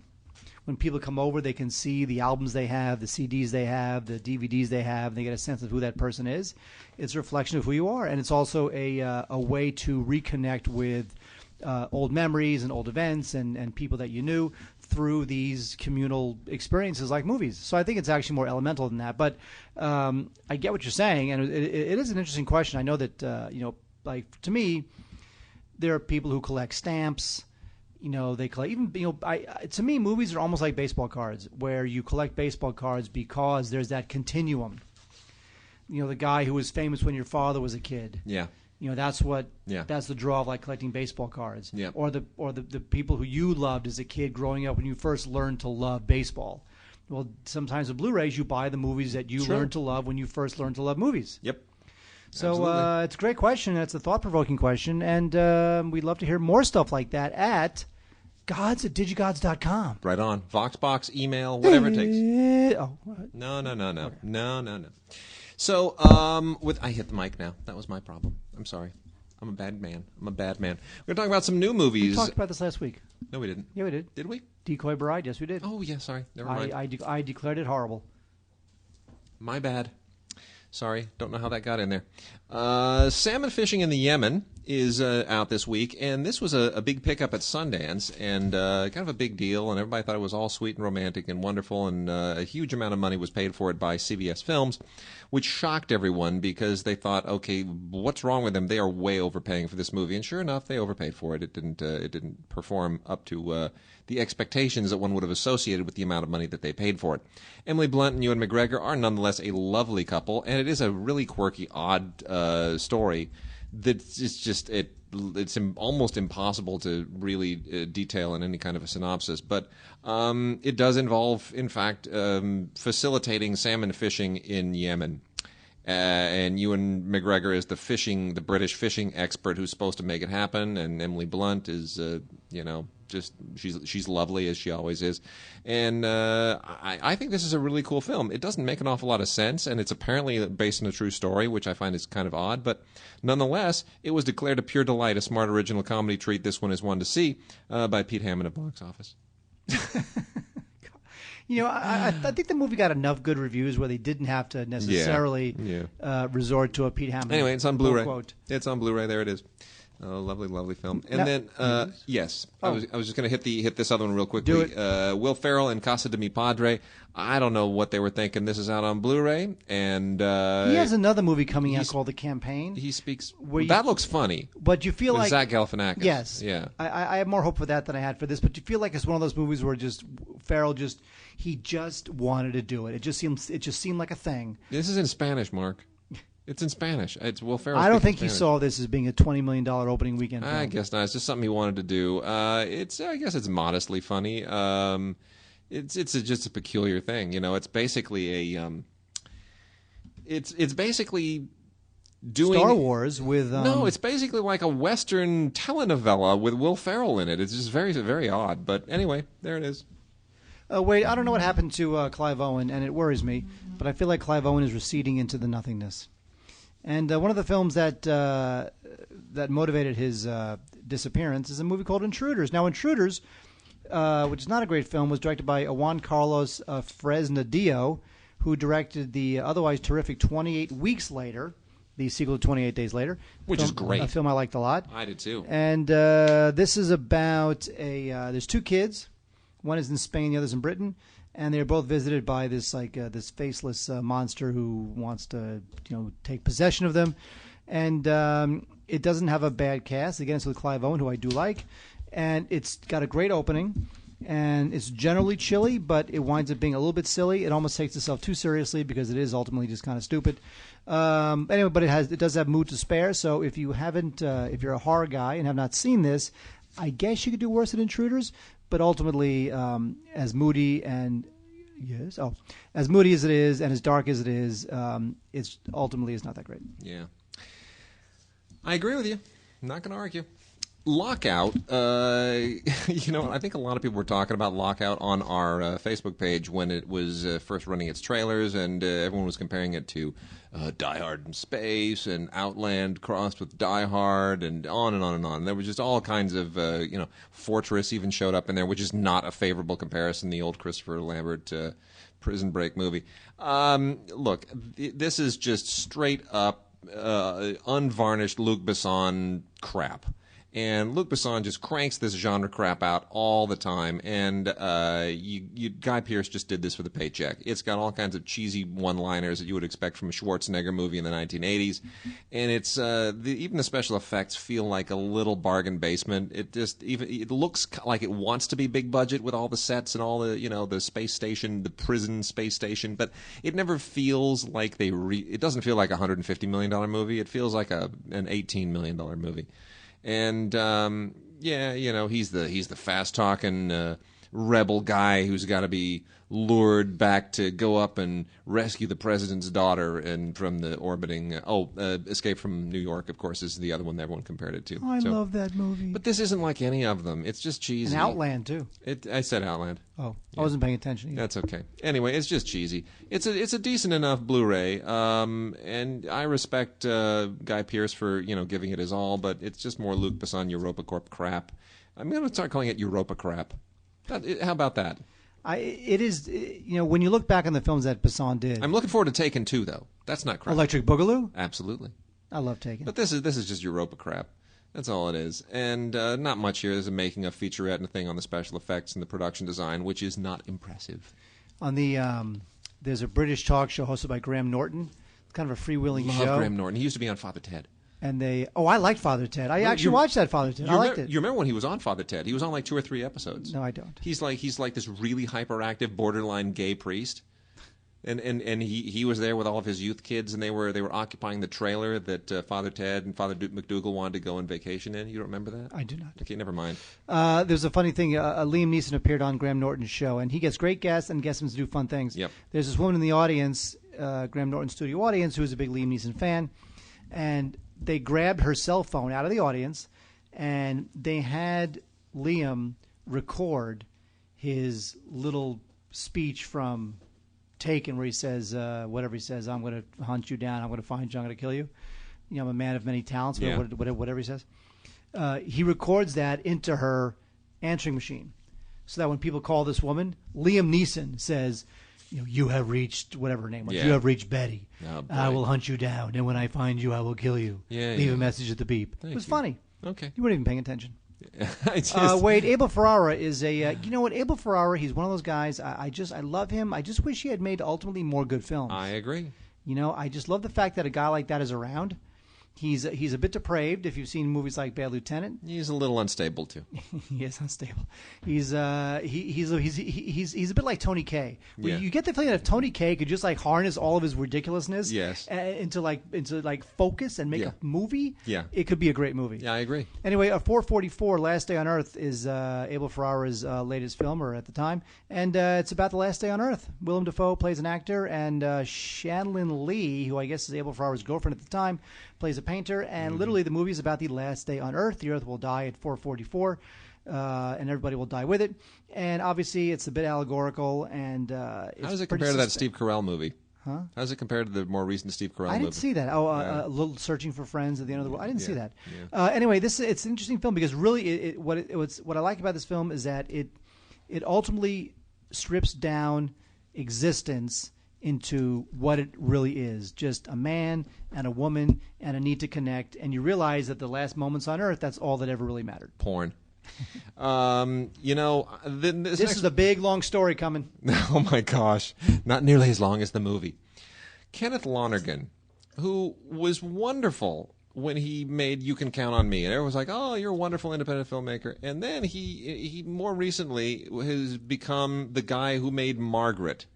When people come over, they can see the albums they have, the CDs they have, the DVDs they have, and they get a sense of who that person is. It's a reflection of who you are, and it's also a way to reconnect with old memories and old events and people that you knew through these communal experiences like movies. So I think it's actually more elemental than that. But I get what you're saying, and it is an interesting question. I know that, like to me, there are people who collect stamps. They collect even. To me, movies are almost like baseball cards, where you collect baseball cards because there's that continuum. The guy who was famous when your father was a kid. Yeah. That's the draw of like collecting baseball cards. Yeah. Or the people who you loved as a kid growing up when you first learned to love baseball. Well, sometimes with Blu-rays, you buy the movies that you learned to love when you first learned to love movies. Yep. So it's a great question. It's a thought-provoking question, and we'd love to hear more stuff like that at Gods at Digigods.com. Right on. Voxbox, email, whatever it takes. Oh, what? No. Okay. No. So, I hit the mic now. That was my problem. I'm sorry. I'm a bad man. We're going to talk about some new movies. We talked about this last week. No, we didn't. Yeah, we did. Did we? Decoy Bride, yes, we did. Oh, yeah, sorry. Never mind. I declared it horrible. My bad. Sorry, don't know how that got in there. Salmon Fishing in the Yemen is out this week, and this was a big pickup at Sundance, and kind of a big deal, and everybody thought it was all sweet and romantic and wonderful, and a huge amount of money was paid for it by CBS Films, which shocked everyone because they thought, okay, what's wrong with them? They are way overpaying for this movie, and sure enough, they overpaid for it. It didn't perform up to the expectations that one would have associated with the amount of money that they paid for it. Emily Blunt and Ewan McGregor are nonetheless a lovely couple, and it is a really quirky, odd story that is just it's almost impossible to really detail in any kind of a synopsis. But it does involve, in fact, facilitating salmon fishing in Yemen. And Ewan McGregor is the British fishing expert who's supposed to make it happen, and Emily Blunt is, just she's lovely as she always is, and I think this is a really cool film. It doesn't make an awful lot of sense, and it's apparently based on a true story, which I find is kind of odd, but nonetheless, it was declared a pure delight, a smart original comedy treat. This one is one to see by Pete Hammond at Box Office. I think the movie got enough good reviews where they didn't have to necessarily resort to a Pete Hammond. Anyway, it's on Blu-ray. Quote. It's on Blu-ray. There it is. Oh, lovely, lovely film. And yes, I was just going to hit this other one real quickly. Do it. Will Ferrell and Casa de Mi Padre. I don't know what they were thinking. This is out on Blu-ray, and he has another movie coming out called The Campaign. He speaks. That looks funny. But you feel like Zach Galifianakis. Yes. Yeah. I have more hope for that than I had for this. But you feel like it's one of those movies where Ferrell just wanted to do it. It just seemed like a thing. This is in Spanish, Mark. It's in Spanish. It's Will Ferrell. I don't think he saw this as being a $20 million opening weekend film. I guess not. It's just something he wanted to do. I guess it's modestly funny. It's just a peculiar thing. It's basically it's basically doing Star Wars with no. It's basically like a Western telenovela with Will Ferrell in it. It's just very, very odd. But anyway, there it is. Wait, I don't know what happened to Clive Owen, and it worries me. But I feel like Clive Owen is receding into the nothingness. And one of the films that motivated his disappearance is a movie called Intruders. Now, Intruders, which is not a great film, was directed by Juan Carlos Fresnadillo, who directed the otherwise terrific 28 Weeks Later, the sequel to 28 Days Later. Which is great. A film I liked a lot. I did too. And this is about there's two kids. One is in Spain, the other's in Britain. And they're both visited by this this faceless monster who wants to take possession of them, and it doesn't have a bad cast. Again, it's with Clive Owen, who I do like, and it's got a great opening, and it's generally chilly, but it winds up being a little bit silly. It almost takes itself too seriously because it is ultimately just kind of stupid. Anyway, but it does have mood to spare. So if you haven't, if you're a horror guy and have not seen this, I guess you could do worse than Intruders. But ultimately, as moody as it is, and as dark as it is, it's ultimately not that great. Yeah, I agree with you. I'm not going to argue. Lockout. I think a lot of people were talking about Lockout on our Facebook page when it was first running its trailers, and everyone was comparing it to Die Hard in space and Outland crossed with Die Hard, and on and on and on. There was just all kinds of, Fortress even showed up in there, which is not a favorable comparison. The old Christopher Lambert Prison Break movie. Look, this is just straight up unvarnished Luc Besson crap. And Luc Besson just cranks this genre crap out all the time. And Guy Pearce just did this for the paycheck. It's got all kinds of cheesy one-liners that you would expect from a Schwarzenegger movie in the 1980s. And it's even the special effects feel like a little bargain basement. It looks like it wants to be big budget with all the sets and all the the space station, the prison space station. But it never feels like it doesn't feel like a $150 million movie. It feels like an $18 million movie. And he's the fast talking rebel guy who's got to be lured back to go up and rescue the president's daughter and from the orbiting. Escape from New York, of course, is the other one that everyone compared it to. Oh, I love that movie. But this isn't like any of them. It's just cheesy. And Outland too. I said Outland. Oh, yeah. I wasn't paying attention either. That's okay. Anyway, it's just cheesy. It's a decent enough Blu-ray, and I respect Guy Pearce for giving it his all, but it's just more Luc Besson EuropaCorp crap. I'm going to start calling it Europa crap. How about that? It is, when you look back on the films that Besson did. I'm looking forward to Taken 2, though. That's not crap. Electric Boogaloo? Absolutely. I love Taken. But this is just Europa crap. That's all it is. And not much here. There's a making of featurette and a thing on the special effects and the production design, which is not impressive. On the there's a British talk show hosted by Graham Norton. It's kind of a freewheeling show. Love Graham Norton. He used to be on Father Ted. And I liked Father Ted. I actually watched that Father Ted. I liked it. You remember when he was on Father Ted? He was on like 2 or 3 episodes. No, I don't. He's like this really hyperactive, borderline gay priest, and he was there with all of his youth kids, and they were occupying the trailer that Father Ted and Father McDougal wanted to go on vacation in. You don't remember that? I do not. Okay, never mind. There's a funny thing. Liam Neeson appeared on Graham Norton's show, and he gets great guests and gets them to do fun things. Yep. There's this woman in the audience, Graham Norton's studio audience, who is a big Liam Neeson fan, and they grabbed her cell phone out of the audience, and they had Liam record his little speech from Taken, where he says, whatever he says, I'm going to hunt you down, I'm going to find you, I'm going to kill you. I'm a man of many talents, whatever he says. He records that into her answering machine, so that when people call this woman, Liam Neeson says, you have reached whatever her name was. Yeah. You have reached Betty. Oh, I will hunt you down, and when I find you, I will kill you. Leave a message at the beep. It was funny. Okay. You weren't even paying attention. Wade, Abel Ferrara is a. Abel Ferrara. He's one of those guys. I love him. I just wish he had made ultimately more good films. I agree. I just love the fact that a guy like that is around. He's a bit depraved. If you've seen movies like Bad Lieutenant, he's a little unstable too. He is unstable. He's a bit like Tony Kaye. You get the feeling that if Tony Kaye could just like harness all of his ridiculousness, into focus and make a movie, it could be a great movie. Yeah, I agree. Anyway, 444, Last Day on Earth is Abel Ferrara's latest film, or at the time, and it's about the last day on Earth. Willem Dafoe plays an actor, and Shanlin Lee, who I guess is Abel Ferrara's girlfriend at the time, plays a painter, and literally the movie is about the last day on Earth. The Earth will die at 444, and everybody will die with it. And obviously, it's a bit allegorical. And how does it compare to that Steve Carell movie? Huh? How does it compare to the more recent Steve Carell movie? I didn't see that. A little Searching for Friends at the End of the World. I didn't see that. Yeah. Anyway, it's an interesting film because really, what I like about this film is that it ultimately strips down existence into what it really is, just a man and a woman and a need to connect, and you realize that the last moments on Earth, that's all that ever really mattered. Porn. This is a big, long story coming. Oh my gosh, not nearly as long as the movie. Kenneth Lonergan, who was wonderful when he made You Can Count on Me, and everyone was like, oh, you're a wonderful independent filmmaker. And then he more recently has become the guy who made Margaret.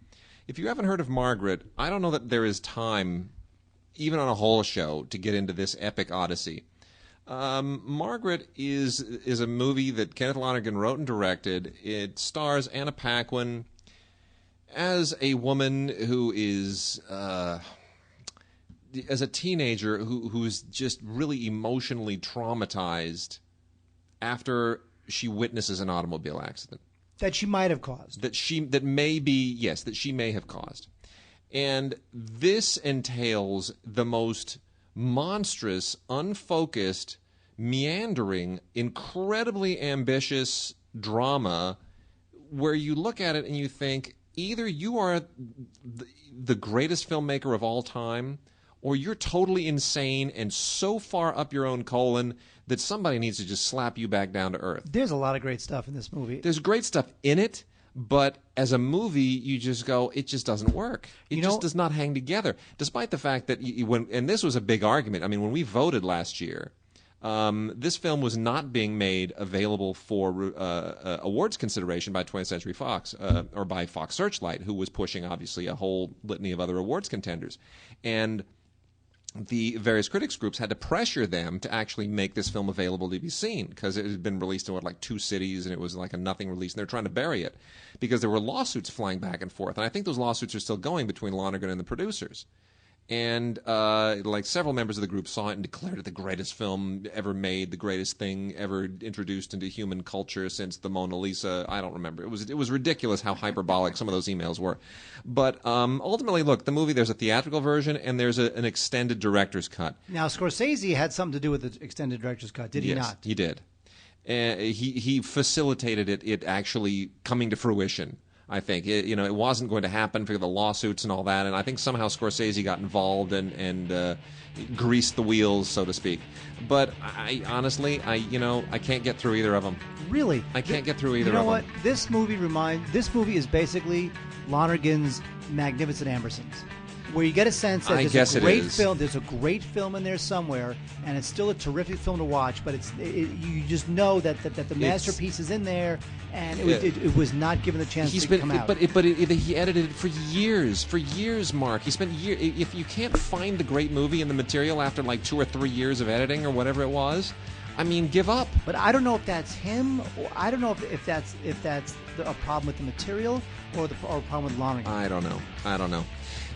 If you haven't heard of Margaret, I don't know that there is time, even on a whole show, to get into this epic odyssey. Margaret is a movie that Kenneth Lonergan wrote and directed. It stars Anna Paquin as a woman who is, as a teenager, who's just really emotionally traumatized after she witnesses an automobile accident. That she might have caused. That she may have caused. And this entails the most monstrous, unfocused, meandering, incredibly ambitious drama where you look at it and you think either you are the greatest filmmaker of all time or you're totally insane and so far up your own colon that somebody needs to just slap you back down to earth. There's a lot of great stuff in this movie. There's great stuff in it, but as a movie, you just go, it just doesn't work. It just does not hang together. Despite the fact that, and this was a big argument. I mean, when we voted last year, this film was not being made available for awards consideration by 20th Century Fox, or by Fox Searchlight, who was pushing, obviously, a whole litany of other awards contenders. And the various critics groups had to pressure them to actually make this film available to be seen, because it had been released in like 2 cities, and it was like a nothing release, and they're trying to bury it because there were lawsuits flying back and forth, and I think those lawsuits are still going between Lonergan and the producers. And like several members of the group saw it and declared it the greatest film ever made, the greatest thing ever introduced into human culture since the Mona Lisa. I don't remember. It was ridiculous how hyperbolic some of those emails were. But ultimately, look, the movie, there's a theatrical version and there's an extended director's cut. Now, Scorsese had something to do with the extended director's cut, did he not? He did. He facilitated it actually coming to fruition. I think it wasn't going to happen for the lawsuits and all that, and I think somehow Scorsese got involved and greased the wheels, so to speak. But I honestly, I can't get through either of them. Really, I can't get through either of them. You know what? This movie is basically Lonergan's Magnificent Ambersons, where you get a sense that there's a great film. There's a great film in there somewhere, and it's still a terrific film to watch. But you just know that the masterpiece is in there, and it was not given the chance to come out. But he edited it for years, Mark. He spent years. If you can't find the great movie in the material after like 2 or 3 years of editing or whatever it was, I mean, give up. But I don't know if that's him, or I don't know if that's a problem with the material or a problem with Lonergan. I don't know.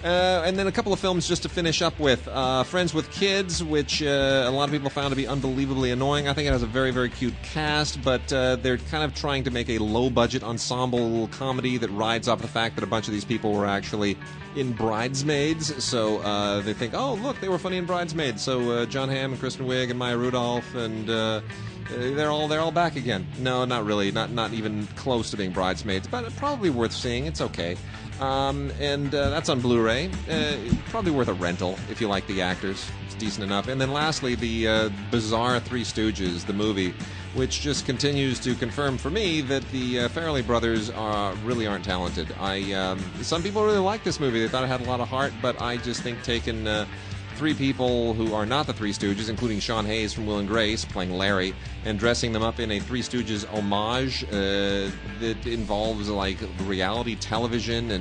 And then a couple of films just to finish up with. Friends with Kids, which a lot of people found to be unbelievably annoying. I think it has a very, very cute cast, but they're kind of trying to make a low-budget ensemble comedy that rides off the fact that a bunch of these people were actually in Bridesmaids. So they think, oh, look, they were funny in Bridesmaids. So John Hamm and Kristen Wiig and Maya Rudolph and... they're all back again. No, not really. Not even close to being Bridesmaids, but probably worth seeing. It's okay. And that's on Blu-ray. Probably worth a rental if you like the actors. It's decent enough. And then lastly, the bizarre Three Stooges, the movie, which just continues to confirm for me that the Farrelly brothers really aren't talented. Some people really like this movie. They thought it had a lot of heart, but I just think taking... 3 people who are not the Three Stooges, including Sean Hayes from Will and Grace, playing Larry, and dressing them up in a Three Stooges homage that involves like reality television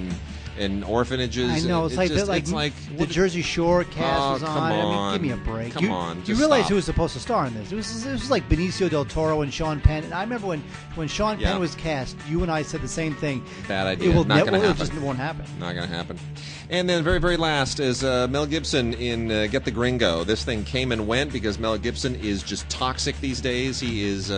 and orphanages. I know, it's like the Jersey Shore cast was on. I mean, give me a break. Come on, you realize who was supposed to star in this? This was like Benicio del Toro and Sean Penn. And I remember when Sean Penn was cast, you and I said the same thing. Bad idea. It happen. just won't happen. Not going to happen. And then very, very last is Mel Gibson in Get the Gringo. This thing came and went because Mel Gibson is just toxic these days. He is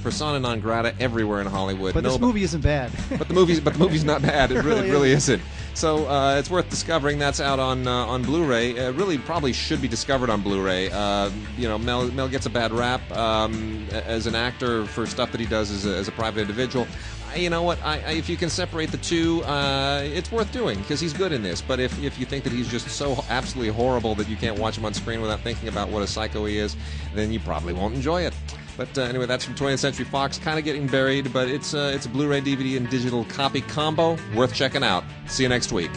persona non grata everywhere in Hollywood. But this movie isn't bad. But the movie's not bad. It really isn't. So it's worth discovering. That's out on Blu-ray. Really, probably should be discovered on Blu-ray. Mel gets a bad rap as an actor for stuff that he does as a private individual. You know what? If you can separate the two, it's worth doing because he's good in this. But if you think that he's just so absolutely horrible that you can't watch him on screen without thinking about what a psycho he is, then you probably won't enjoy it. But anyway, that's from 20th Century Fox. Kind of getting buried, but it's a Blu-ray, DVD, and digital copy combo. Worth checking out. See you next week.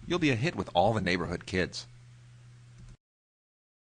you'll be a hit with all the neighborhood kids.